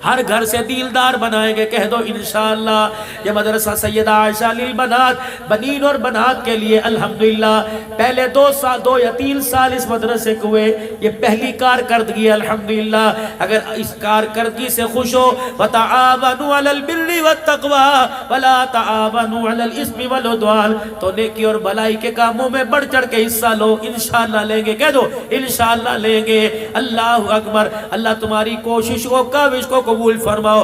Speaker 1: ہر گھر سے دیلدار بنائیں گے. کہہ دو انشاءاللہ. یہ مدرسہ سیدہ عائشہ للبنات, بنین اور بنات کے لیے الحمدللہ پہلے 2 یا 3 سال اس مدرسے کو ہوئے. یہ پہلی کارکردگی ہے الحمدللہ. اگر اس کارکردگی سے خوش ہو, وَتَعَاوَنُوا عَلَى الْبِرِّ وَالتَّقْوَى وَلَا تَعَاوَنُوا عَلَى الْإِثْمِ وَالْعُدْوَانِ, تو نیکی اور بھلائی کے کاموں میں بڑھ چڑھ کے حصہ لو. انشاءاللہ لیں گے. کہہ دو انشاءاللہ لیں گے. اللہ اکبر. اللہ تمہاری کوشش کو, کاوش کو قبول فرماؤ.